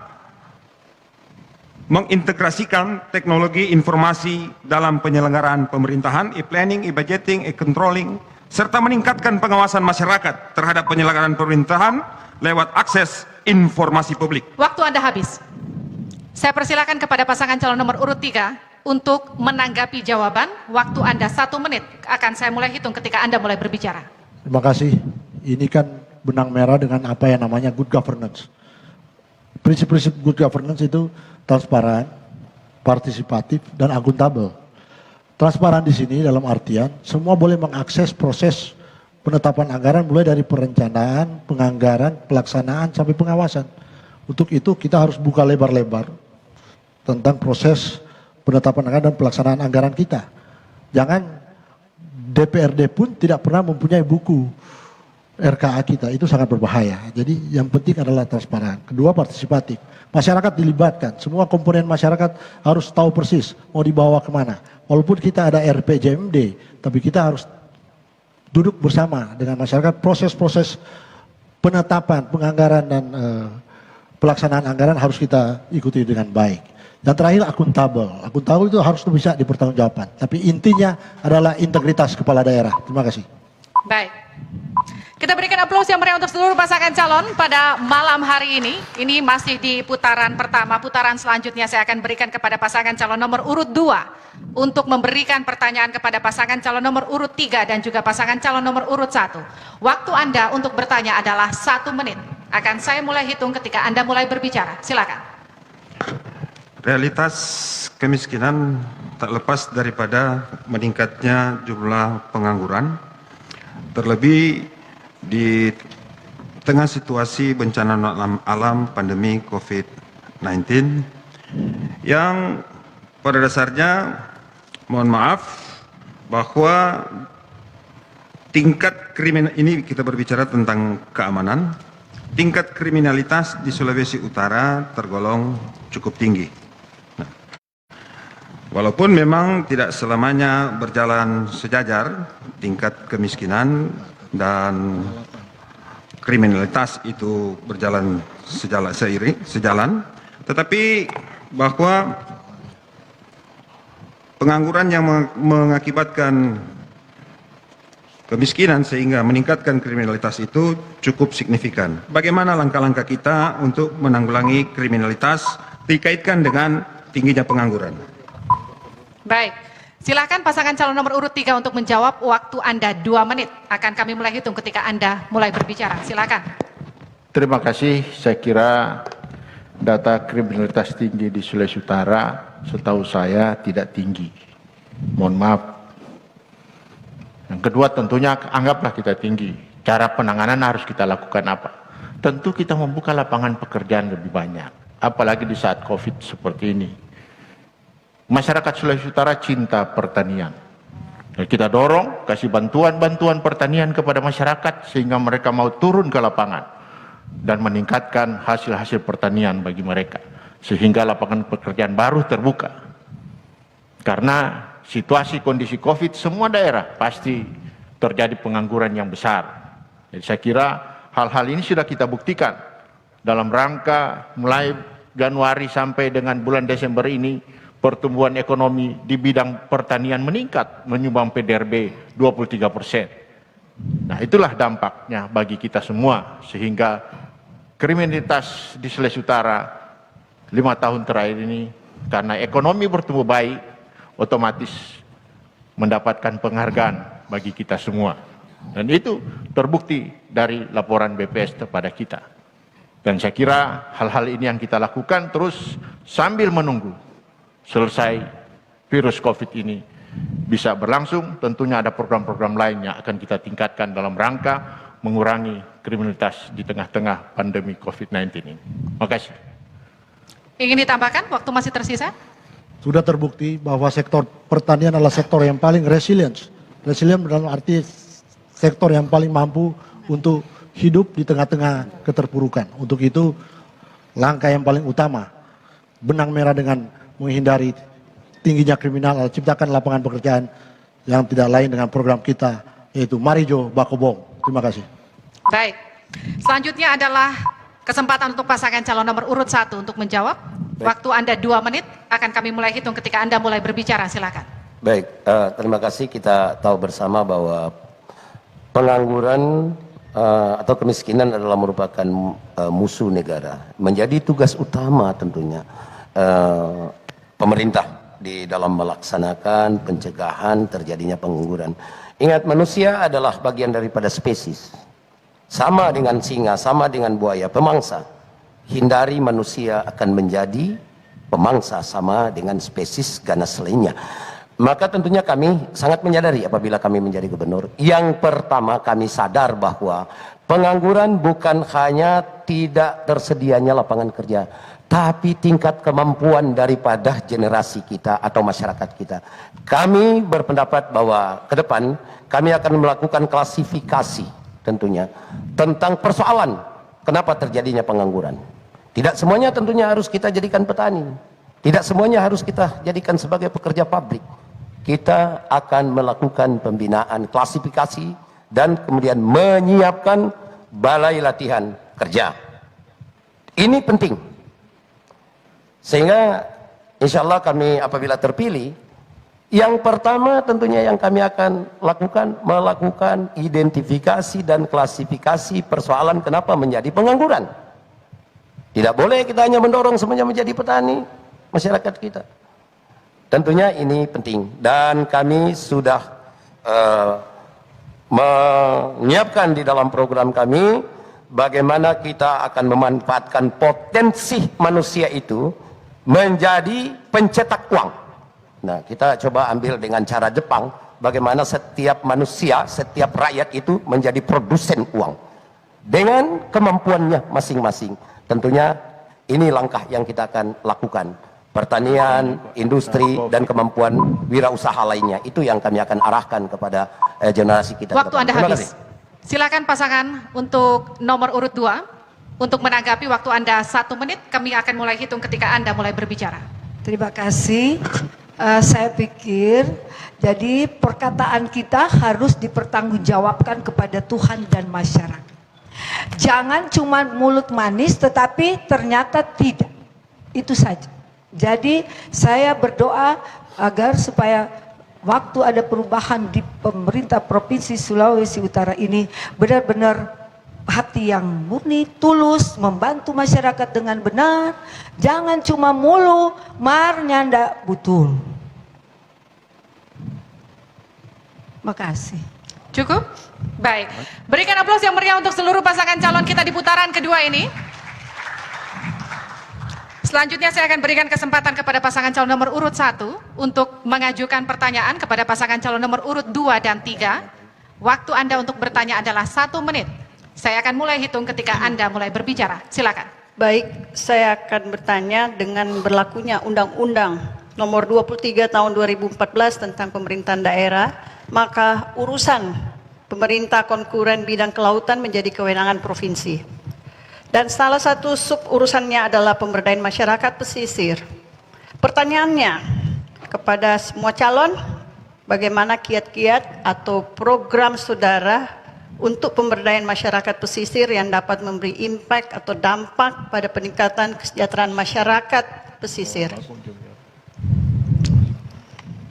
mengintegrasikan teknologi informasi dalam penyelenggaraan pemerintahan, e-planning, e-budgeting, e-controlling, serta meningkatkan pengawasan masyarakat terhadap penyelenggaraan pemerintahan lewat akses informasi publik. Waktu Anda habis. Saya persilakan kepada pasangan calon nomor urut 3 untuk menanggapi jawaban. Waktu Anda 1 menit. Akan saya mulai hitung ketika Anda mulai berbicara. Terima kasih. Ini kan benang merah dengan apa yang namanya good governance. Prinsip-prinsip good governance itu transparan, partisipatif, dan akuntabel. Transparan di sini dalam artian semua boleh mengakses proses penetapan anggaran mulai dari perencanaan, penganggaran, pelaksanaan, sampai pengawasan. Untuk itu kita harus buka lebar-lebar tentang proses penetapan anggaran dan pelaksanaan anggaran kita. Jangan DPRD pun tidak pernah mempunyai buku RKA kita, itu sangat berbahaya. Jadi yang penting adalah transparan. Kedua, partisipatif. Masyarakat dilibatkan, semua komponen masyarakat harus tahu persis mau dibawa kemana. Walaupun kita ada RPJMD, tapi kita harus duduk bersama dengan masyarakat, proses-proses penetapan, penganggaran dan pelaksanaan anggaran harus kita ikuti dengan baik. Dan terakhir, akuntabel. Akuntabel itu harus bisa dipertanggungjawabkan. Tapi intinya adalah integritas kepala daerah. Terima kasih. Baik. Kita berikan aplaus yang meriah untuk seluruh pasangan calon pada malam hari ini. Ini masih di putaran pertama. Putaran selanjutnya saya akan berikan kepada pasangan calon nomor urut 2 untuk memberikan pertanyaan kepada pasangan calon nomor urut 3 dan juga pasangan calon nomor urut 1. Waktu Anda untuk bertanya adalah 1 menit. Akan saya mulai hitung ketika Anda mulai berbicara. Silakan. Realitas kemiskinan tak lepas daripada meningkatnya jumlah pengangguran, terlebih di tengah situasi bencana alam pandemi COVID-19 yang pada dasarnya, mohon maaf, bahwa tingkat kriminal ini kita berbicara tentang keamanan, tingkat kriminalitas di Sulawesi Utara tergolong cukup tinggi. Nah, walaupun memang tidak selamanya berjalan sejajar, tingkat kemiskinan dan kriminalitas itu berjalan sejalan, tetapi bahwa pengangguran yang mengakibatkan kemiskinan sehingga meningkatkan kriminalitas itu cukup signifikan. Bagaimana langkah-langkah kita untuk menanggulangi kriminalitas dikaitkan dengan tingginya pengangguran? Baik. Silakan pasangan calon nomor urut 3 untuk menjawab. Waktu Anda 2 menit. Akan kami mulai hitung ketika Anda mulai berbicara. Silakan. Terima kasih. Saya kira data kriminalitas tinggi di Sulawesi Utara setahu saya tidak tinggi. Mohon maaf. Yang kedua tentunya anggaplah kita tinggi. Cara penanganan harus kita lakukan apa? Tentu kita membuka lapangan pekerjaan lebih banyak. Apalagi di saat COVID seperti ini. Masyarakat Sulawesi Utara cinta pertanian. Dan kita dorong, kasih bantuan-bantuan pertanian kepada masyarakat sehingga mereka mau turun ke lapangan dan meningkatkan hasil-hasil pertanian bagi mereka. Sehingga lapangan pekerjaan baru terbuka. Karena situasi kondisi COVID semua daerah pasti terjadi pengangguran yang besar. Jadi saya kira hal-hal ini sudah kita buktikan dalam rangka mulai Januari sampai dengan bulan Desember ini. Pertumbuhan ekonomi di bidang pertanian meningkat, menyumbang PDRB 23%. Nah, itulah dampaknya bagi kita semua, sehingga kriminalitas di Sulawesi Utara 5 tahun terakhir ini, karena ekonomi bertumbuh baik, otomatis mendapatkan penghargaan bagi kita semua. Dan itu terbukti dari laporan BPS kepada kita. Dan saya kira hal-hal ini yang kita lakukan terus sambil menunggu selesai virus COVID ini bisa berlangsung. Tentunya ada program-program lain yang akan kita tingkatkan dalam rangka mengurangi kriminalitas di tengah-tengah pandemi COVID-19 ini. Terima kasih. Ingin ditambahkan, waktu masih tersisa? Sudah terbukti bahwa sektor pertanian adalah sektor yang paling resilient. Resilient dalam arti sektor yang paling mampu untuk hidup di tengah-tengah keterpurukan. Untuk itu, langkah yang paling utama, benang merah dengan menghindari tingginya kriminal adalah ciptakan lapangan pekerjaan yang tidak lain dengan program kita, yaitu Marijo Bakobong. Terima kasih. Baik. Selanjutnya adalah kesempatan untuk pasangan calon nomor urut 1 untuk menjawab. Waktu Anda 2 menit, akan kami mulai hitung ketika Anda mulai berbicara. Silakan. Baik, terima kasih. Kita tahu bersama bahwa pengangguran atau kemiskinan adalah merupakan musuh negara. Menjadi tugas utama tentunya pemerintah di dalam melaksanakan pencegahan terjadinya pengangguran. Ingat, manusia adalah bagian daripada spesies. Sama dengan singa, sama dengan buaya, pemangsa. Hindari manusia akan menjadi pemangsa sama dengan spesies ganas lainnya. Maka tentunya kami sangat menyadari apabila kami menjadi gubernur. Yang pertama, kami sadar bahwa pengangguran bukan hanya tidak tersedianya lapangan kerja, tapi tingkat kemampuan daripada generasi kita atau masyarakat kita. Kami berpendapat bahwa ke depan kami akan melakukan klasifikasi tentunya tentang persoalan kenapa terjadinya pengangguran. Tidak semuanya tentunya harus kita jadikan petani. Tidak semuanya harus kita jadikan sebagai pekerja pabrik. Kita akan melakukan pembinaan klasifikasi dan kemudian menyiapkan balai latihan kerja. Ini penting. Sehingga insya Allah kami apabila terpilih, yang pertama tentunya yang kami akan lakukan, melakukan identifikasi dan klasifikasi persoalan kenapa menjadi pengangguran. Tidak boleh kita hanya mendorong semuanya menjadi petani, masyarakat kita. Tentunya ini penting dan kami sudah menyiapkan di dalam program kami bagaimana kita akan memanfaatkan potensi manusia itu menjadi pencetak uang. Nah, kita coba ambil dengan cara Jepang, bagaimana setiap manusia, setiap rakyat itu menjadi produsen uang dengan kemampuannya masing-masing. Tentunya ini langkah yang kita akan lakukan. Pertanian, industri, dan kemampuan wirausaha lainnya. Itu yang kami akan arahkan kepada generasi kita. Waktu Anda habis. Silakan pasangan untuk nomor urut 2. Untuk menanggapi waktu Anda 1 menit, kami akan mulai hitung ketika Anda mulai berbicara. Terima kasih. Saya pikir, jadi perkataan kita harus dipertanggungjawabkan kepada Tuhan dan masyarakat. Jangan cuma mulut manis, tetapi ternyata tidak. Itu saja. Jadi saya berdoa agar supaya waktu ada perubahan di pemerintah Provinsi Sulawesi Utara ini benar-benar hati yang murni, tulus, membantu masyarakat dengan benar. Jangan cuma mulu, mar nyanda butul. Makasih. Cukup? Baik. Berikan aplaus yang meriah untuk seluruh pasangan calon kita di putaran kedua ini. Selanjutnya saya akan berikan kesempatan kepada pasangan calon nomor urut 1 untuk mengajukan pertanyaan kepada pasangan calon nomor urut 2 dan 3. Waktu Anda untuk bertanya adalah 1 menit. Saya akan mulai hitung ketika Anda mulai berbicara. Silakan. Baik, saya akan bertanya dengan berlakunya Undang-Undang Nomor 23 Tahun 2014 tentang Pemerintahan Daerah, maka urusan pemerintah konkuren bidang kelautan menjadi kewenangan provinsi. Dan salah satu sub urusannya adalah pemberdayaan masyarakat pesisir. Pertanyaannya kepada semua calon, bagaimana kiat-kiat atau program saudara untuk pemberdayaan masyarakat pesisir yang dapat memberi impact atau dampak pada peningkatan kesejahteraan masyarakat pesisir.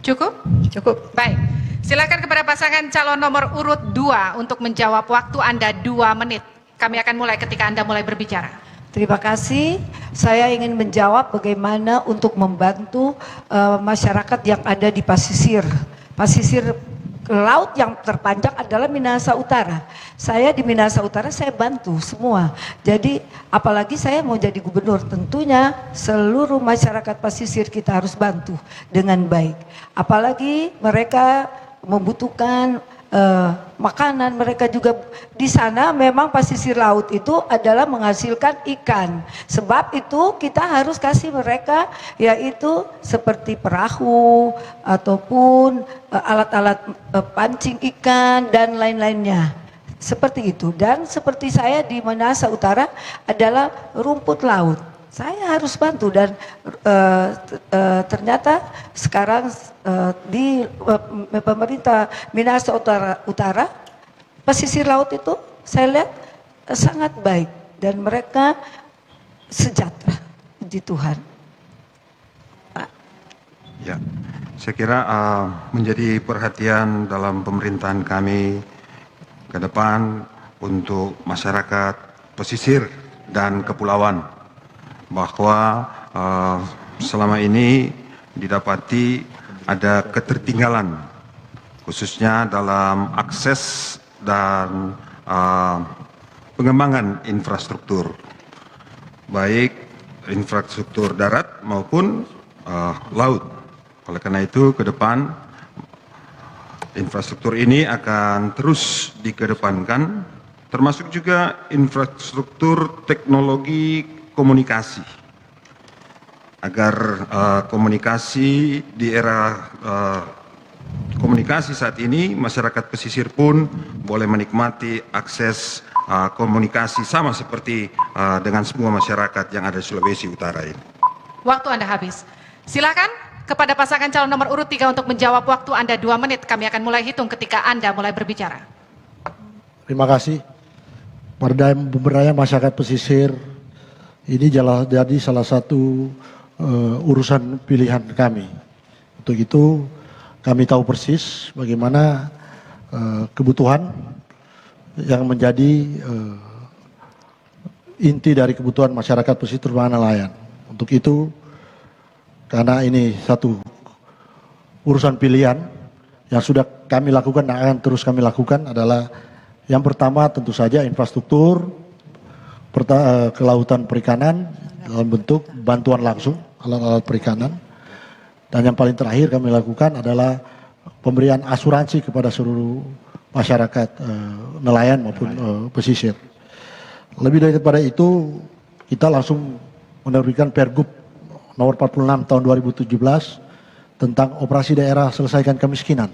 Cukup? Cukup. Baik. Silakan kepada pasangan calon nomor urut 2 untuk menjawab. Waktu Anda 2 menit. Kami akan mulai ketika Anda mulai berbicara. Terima kasih. Saya ingin menjawab bagaimana untuk membantu masyarakat yang ada di pesisir. Pesisir laut yang terpanjang adalah Minahasa Utara. Saya di Minahasa Utara saya bantu semua. Jadi apalagi saya mau jadi gubernur, tentunya seluruh masyarakat pesisir kita harus bantu dengan baik. Apalagi mereka membutuhkan makanan, mereka juga di sana memang pesisir laut itu adalah menghasilkan ikan. Sebab itu kita harus kasih mereka yaitu seperti perahu ataupun alat-alat pancing ikan dan lain-lainnya. Seperti itu. Dan seperti saya di Minahasa Utara adalah rumput laut. Saya harus bantu dan ternyata sekarang di pemerintah Minahasa Utara pesisir laut itu saya lihat sangat baik dan mereka sejahtera, puji Tuhan. Pak. Ya, saya kira menjadi perhatian dalam pemerintahan kami ke depan untuk masyarakat pesisir dan kepulauan, bahwa selama ini didapati ada ketertinggalan khususnya dalam akses dan pengembangan infrastruktur, baik infrastruktur darat maupun laut. Oleh karena itu ke depan infrastruktur ini akan terus dikedepankan, termasuk juga infrastruktur teknologi komunikasi, agar komunikasi di era komunikasi saat ini masyarakat pesisir pun boleh menikmati akses komunikasi sama seperti dengan semua masyarakat yang ada di Sulawesi Utara ini. Waktu Anda habis. Silakan kepada pasangan calon nomor urut 3 untuk menjawab. Waktu Anda 2 menit. Kami akan mulai hitung ketika Anda mulai berbicara. Terima kasih. Pemberdayaan masyarakat pesisir ini jadi salah satu urusan pilihan kami. Untuk itu kami tahu persis bagaimana kebutuhan yang menjadi inti dari kebutuhan masyarakat pesisir terutama nelayan. Untuk itu karena ini satu urusan pilihan yang sudah kami lakukan dan akan terus kami lakukan adalah yang pertama tentu saja infrastruktur kelautan perikanan dalam bentuk bantuan langsung alat-alat perikanan, dan yang paling terakhir kami lakukan adalah pemberian asuransi kepada seluruh masyarakat nelayan maupun pesisir. Lebih daripada itu kita langsung menerbitkan Pergub nomor 46 tahun 2017 tentang operasi daerah selesaikan kemiskinan.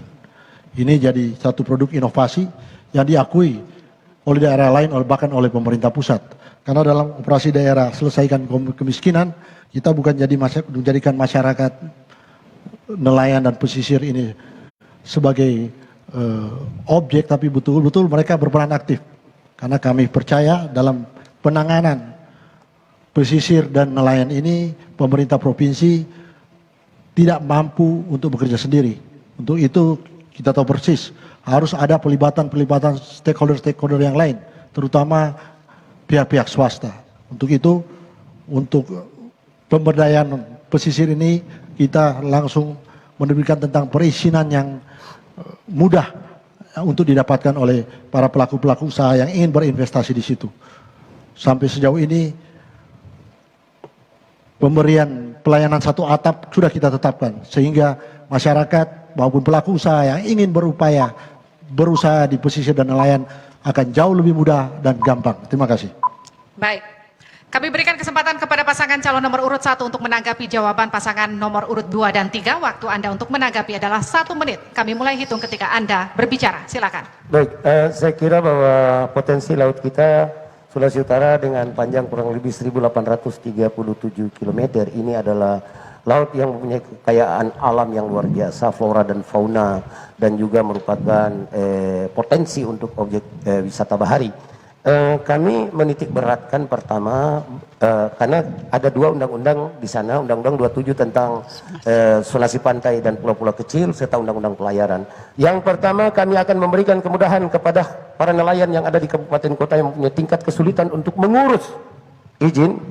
Ini jadi satu produk inovasi yang diakui oleh daerah lain, bahkan oleh pemerintah pusat. Karena dalam operasi daerah selesaikan kemiskinan, kita bukan menjadikan masyarakat nelayan dan pesisir ini sebagai objek, tapi betul-betul mereka berperan aktif. Karena kami percaya dalam penanganan pesisir dan nelayan ini, pemerintah provinsi tidak mampu untuk bekerja sendiri. Untuk itu kita tahu persis harus ada pelibatan stakeholder yang lain, terutama pihak-pihak swasta. Untuk itu, untuk pemberdayaan pesisir ini kita langsung menerbitkan tentang perizinan yang mudah untuk didapatkan oleh para pelaku-pelaku usaha yang ingin berinvestasi di situ. Sampai sejauh ini pemberian pelayanan satu atap sudah kita tetapkan, sehingga masyarakat maupun pelaku usaha yang ingin berusaha di pesisir dan nelayan akan jauh lebih mudah dan gampang. Terima kasih. Baik, kami berikan kesempatan kepada pasangan calon nomor urut 1 untuk menanggapi jawaban pasangan nomor urut 2 dan 3. Waktu Anda untuk menanggapi adalah 1 menit. Kami mulai hitung ketika Anda berbicara. Silakan. Baik, saya kira bahwa potensi laut kita Sulawesi Utara dengan panjang kurang lebih 1837 km ini adalah laut yang mempunyai kekayaan alam yang luar biasa, flora dan fauna, dan juga merupakan potensi untuk objek wisata bahari. Kami menitik beratkan pertama, karena ada 2 undang-undang di sana, Undang-Undang 27 tentang zonasi pantai dan pulau-pulau kecil, serta Undang-Undang Pelayaran. Yang pertama, kami akan memberikan kemudahan kepada para nelayan yang ada di kabupaten kota yang mempunyai tingkat kesulitan untuk mengurus izin,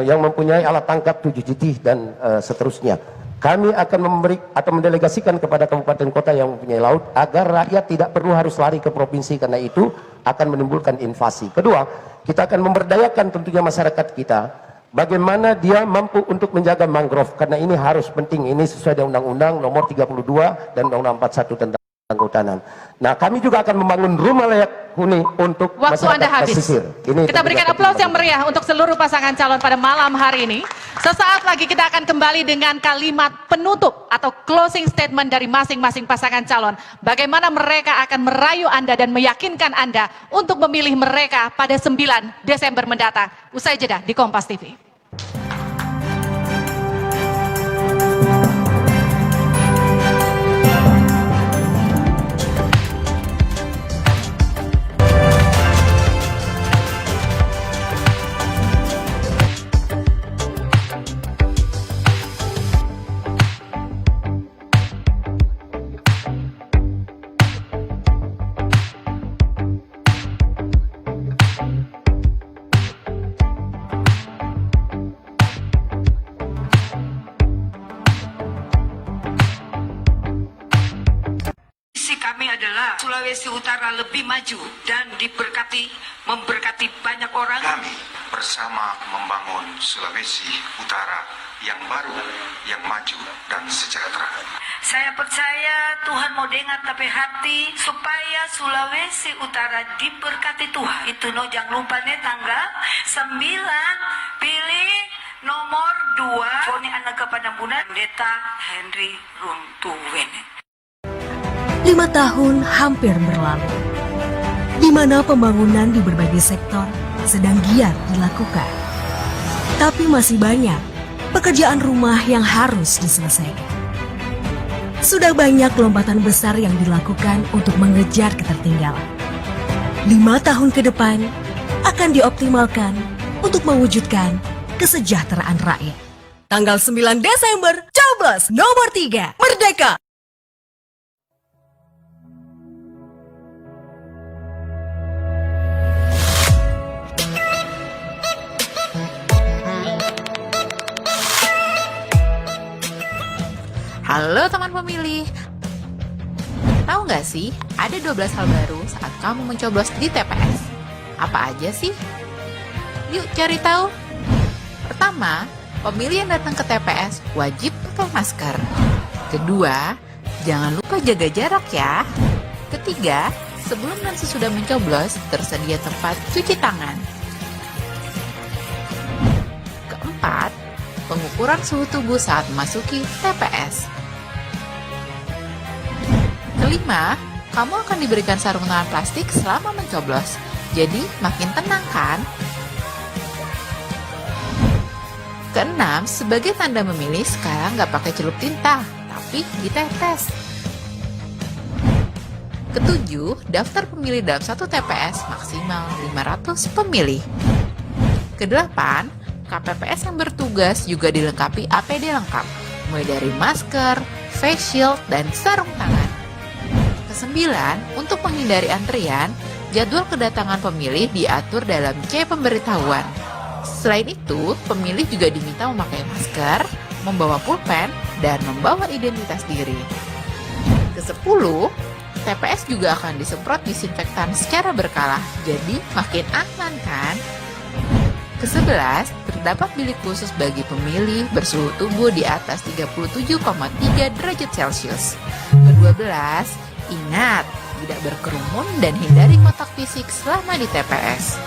yang mempunyai alat tangkap 7 jitih dan seterusnya. Kami akan memberi atau mendelegasikan kepada kabupaten kota yang mempunyai laut agar rakyat tidak perlu harus lari ke provinsi, karena itu akan menimbulkan invasi. Kedua, kita akan memberdayakan tentunya masyarakat kita bagaimana dia mampu untuk menjaga mangrove, karena ini harus penting, ini sesuai dengan Undang-Undang nomor 32 dan Undang-Undang 41 tentang kehutanan. Nah, kami juga akan membangun rumah layak huni untuk Waktu masyarakat Anda habis. pesisir. Kita berikan aplaus yang meriah untuk seluruh pasangan calon pada malam hari ini. Sesaat lagi kita akan kembali dengan kalimat penutup atau closing statement dari masing-masing pasangan calon. Bagaimana mereka akan merayu Anda dan meyakinkan Anda untuk memilih mereka pada 9 Desember mendatang. Usai jeda di Kompas TV. Sulawesi Utara lebih maju dan memberkati banyak orang. Kami bersama membangun Sulawesi Utara yang baru, yang maju dan sejahtera. Saya percaya Tuhan mau dengar tapi hati supaya Sulawesi Utara diberkati Tuhan. Itu jangan lupa nih tanggal 9 pilih nomor 2 Foni anak kepada Bunda Pendeta Henry Runtuwene. 5 tahun hampir berlalu, di mana pembangunan di berbagai sektor sedang giat dilakukan. Tapi masih banyak pekerjaan rumah yang harus diselesaikan. Sudah banyak lompatan besar yang dilakukan untuk mengejar ketertinggalan. 5 tahun ke depan akan dioptimalkan untuk mewujudkan kesejahteraan rakyat. Tanggal 9 Desember, coblos nomor 3, Merdeka! Halo teman pemilih, tahu nggak sih ada 12 hal baru saat kamu mencoblos di TPS? Apa aja sih? Yuk cari tahu. Pertama, pemilih yang datang ke TPS wajib pakai masker. Kedua, jangan lupa jaga jarak ya. Ketiga, sebelum dan sesudah mencoblos tersedia tempat cuci tangan. Keempat, pengukuran suhu tubuh saat memasuki TPS. Kelima, kamu akan diberikan sarung tangan plastik selama mencoblos. Jadi makin tenang kan? Keenam, sebagai tanda memilih sekarang nggak pakai celup tinta, tapi ditetes. Ketujuh, daftar pemilih dalam satu TPS maksimal 500 pemilih. Kedelapan, KPPS yang bertugas juga dilengkapi APD lengkap, mulai dari masker, face shield, dan sarung tangan. Kesembilan, untuk menghindari antrian, jadwal kedatangan pemilih diatur dalam C pemberitahuan. Selain itu, pemilih juga diminta memakai masker, membawa pulpen, dan membawa identitas diri. Kesepuluh, TPS juga akan disemprot disinfektan secara berkala, jadi makin aman kan? Ke-11, terdapat bilik khusus bagi pemilih bersuhu tubuh di atas 37,3 derajat Celcius. Ke-12, ingat, tidak berkerumun dan hindari kontak fisik selama di TPS.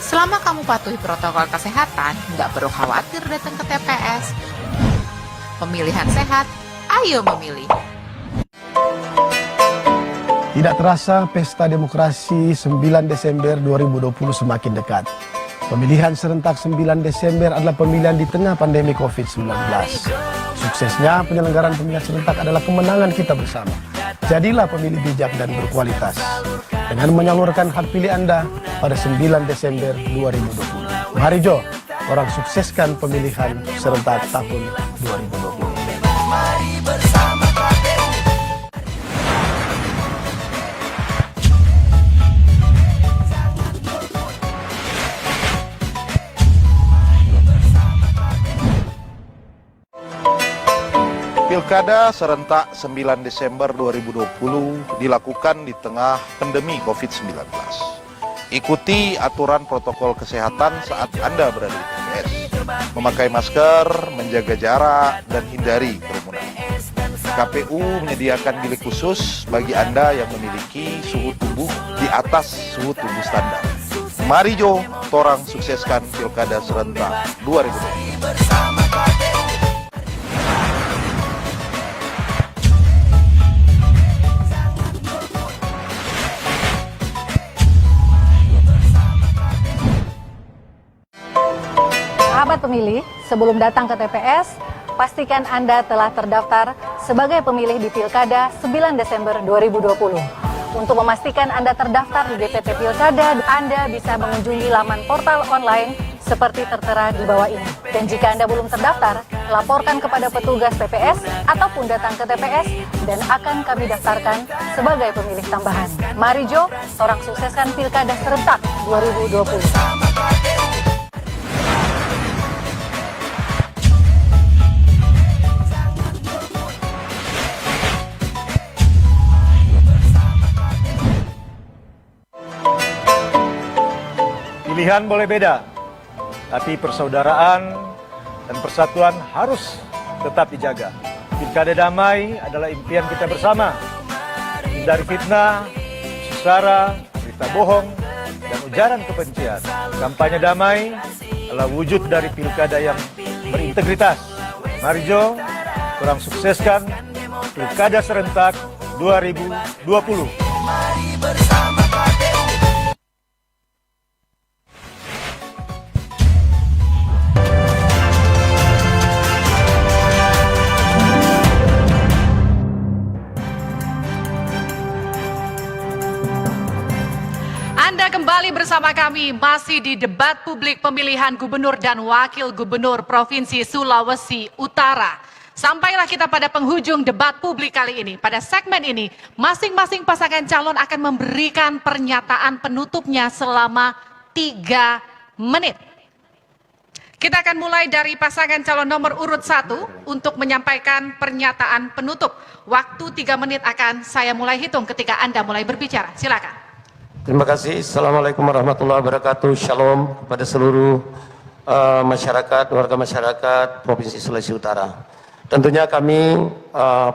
Selama kamu patuhi protokol kesehatan, nggak perlu khawatir datang ke TPS. Pemilihan sehat, ayo memilih. Tidak terasa pesta demokrasi 9 Desember 2020 semakin dekat. Pemilihan serentak 9 Desember adalah pemilihan di tengah pandemi COVID-19. Suksesnya penyelenggaraan pemilihan serentak adalah kemenangan kita bersama. Jadilah pemilih bijak dan berkualitas dengan menyalurkan hak pilih Anda pada 9 Desember 2020. Mari Jo, orang sukseskan pemilihan serentak tahun 2020. Mari bersama KPU. Pilkada serentak 9 Desember 2020 dilakukan di tengah pandemi COVID-19. Ikuti aturan protokol kesehatan saat Anda berada di TPS. Memakai masker, menjaga jarak, dan hindari kerumunan. KPU menyediakan bilik khusus bagi Anda yang memiliki suhu tubuh di atas suhu tubuh standar. Mari Jo, torang sukseskan Pilkada serentak 2020. Sahabat pemilih, sebelum datang ke TPS, pastikan Anda telah terdaftar sebagai pemilih di Pilkada 9 Desember 2020. Untuk memastikan Anda terdaftar di DPT Pilkada, Anda bisa mengunjungi laman portal online seperti tertera di bawah ini. Dan jika Anda belum terdaftar, laporkan kepada petugas TPS ataupun datang ke TPS dan akan kami daftarkan sebagai pemilih tambahan. Mari Jo, orang sukseskan Pilkada serentak 2020. Pilihan boleh beda, tapi persaudaraan dan persatuan harus tetap dijaga. Pilkada damai adalah impian kita bersama. Hindari fitnah, isu sara, berita bohong, dan ujaran kebencian. Kampanye damai adalah wujud dari pilkada yang berintegritas. Mari Jo, kurang sukseskan Pilkada serentak 2020. Mari bersama KPU. Anda kembali bersama kami masih di debat publik pemilihan gubernur dan wakil gubernur Provinsi Sulawesi Utara. Sampailah kita pada penghujung debat publik kali ini. Pada segmen ini, masing-masing pasangan calon akan memberikan pernyataan penutupnya selama 3 menit. Kita akan mulai dari pasangan calon nomor urut 1 untuk menyampaikan pernyataan penutup. Waktu 3 menit akan saya mulai hitung ketika Anda mulai berbicara. Silakan. Terima kasih. Assalamualaikum warahmatullahi wabarakatuh. Shalom kepada seluruh masyarakat, warga masyarakat Provinsi Sulawesi Utara. Tentunya kami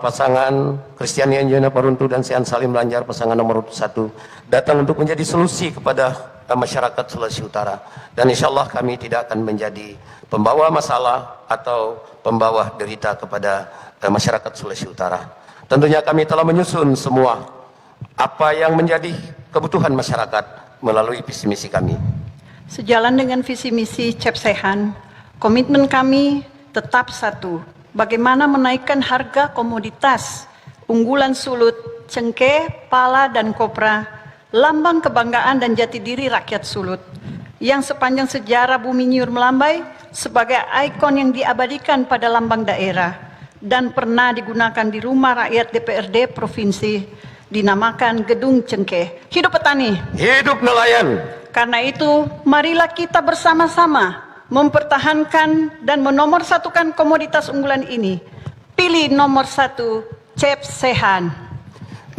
pasangan Kristiani Anjona Paruntu dan Sean Salim Lanjar, pasangan nomor 1, datang untuk menjadi solusi kepada masyarakat Sulawesi Utara. Dan insya Allah kami tidak akan menjadi pembawa masalah atau pembawa derita kepada masyarakat Sulawesi Utara. Tentunya kami telah menyusun semua apa yang menjadi kebutuhan masyarakat melalui visi misi kami. Sejalan dengan visi misi CEP Sehan, komitmen kami tetap satu, bagaimana menaikkan harga komoditas unggulan sulut, cengkeh, pala, dan kopra, lambang kebanggaan dan jati diri rakyat Sulut, yang sepanjang sejarah Bumi Nyur Melambai sebagai ikon yang diabadikan pada lambang daerah dan pernah digunakan di rumah rakyat DPRD Provinsi, dinamakan Gedung Cengkeh. Hidup petani, hidup nelayan. Karena itu, marilah kita bersama-sama mempertahankan dan menomorsatukan komoditas unggulan ini. Pilih nomor 1, CEP Sehan.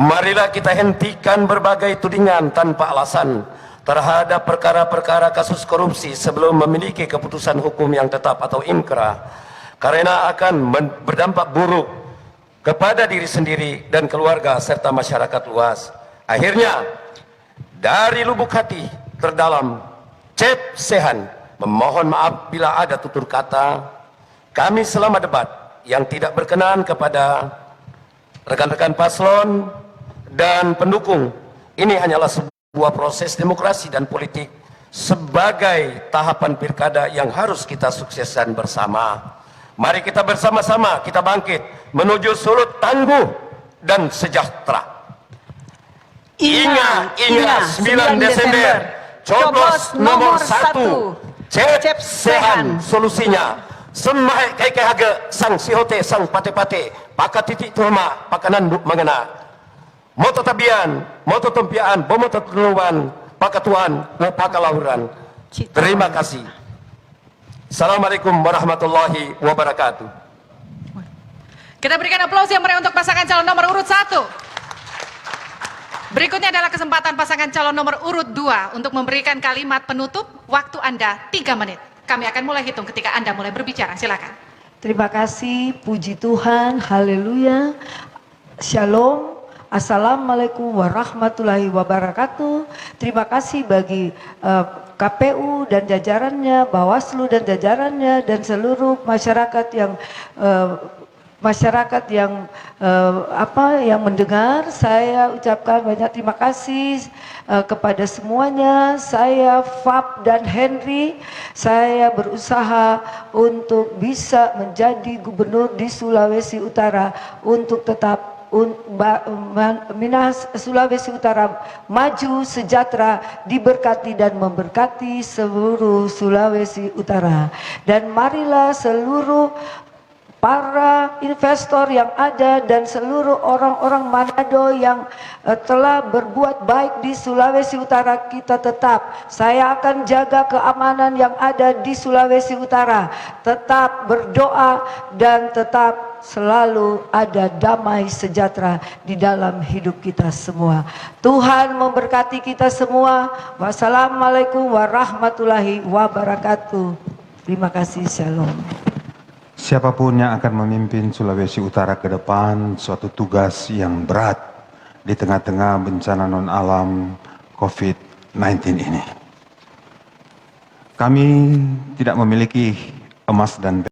Marilah kita hentikan berbagai tudingan tanpa alasan terhadap perkara-perkara kasus korupsi sebelum memiliki keputusan hukum yang tetap atau inkrah, karena akan berdampak buruk kepada diri sendiri dan keluarga serta masyarakat luas. Akhirnya, dari lubuk hati terdalam, Cep Sehan memohon maaf bila ada tutur kata kami selama debat yang tidak berkenan kepada rekan-rekan paslon dan pendukung. Ini hanyalah sebuah proses demokrasi dan politik sebagai tahapan pilkada yang harus kita sukseskan bersama. Mari kita bersama-sama kita bangkit menuju Sulut tangguh dan sejahtera. Ingat 9 Desember, coblos nomor 1, Cep Sehan solusinya. Semai kai haga sang sihote sang pate-pate, paka titik tuhma, paka nanduk mengena. Moto tabian, moto tempiaan, bomoto tenuan, paka tuan, paka lahuran. Terima kasih. Assalamualaikum warahmatullahi wabarakatuh. Kita berikan aplaus yang meriah untuk pasangan calon nomor urut 1. Berikutnya adalah kesempatan pasangan calon nomor urut 2 untuk memberikan kalimat penutup. Waktu Anda 3 menit. Kami akan mulai hitung ketika Anda mulai berbicara. Silakan. Terima kasih, puji Tuhan, haleluya, shalom, assalamualaikum warahmatullahi wabarakatuh. Terima kasih bagi KPU dan jajarannya, Bawaslu dan jajarannya, dan seluruh masyarakat yang yang mendengar. Saya ucapkan banyak terima kasih kepada semuanya. Saya Fab dan Henry, saya berusaha untuk bisa menjadi gubernur di Sulawesi Utara untuk tetap Minas Sulawesi Utara maju, sejahtera, diberkati dan memberkati seluruh Sulawesi Utara. Dan marilah seluruh para investor yang ada dan seluruh orang-orang Manado yang telah berbuat baik di Sulawesi Utara, kita tetap, saya akan jaga keamanan yang ada di Sulawesi Utara, tetap berdoa dan tetap selalu ada damai sejahtera di dalam hidup kita semua. Tuhan memberkati kita semua. Wassalamualaikum warahmatullahi wabarakatuh. Terima kasih, shalom. Siapapun yang akan memimpin Sulawesi Utara ke depan suatu tugas yang berat di tengah-tengah bencana non-alam COVID-19 ini. Kami tidak memiliki emas dan perak.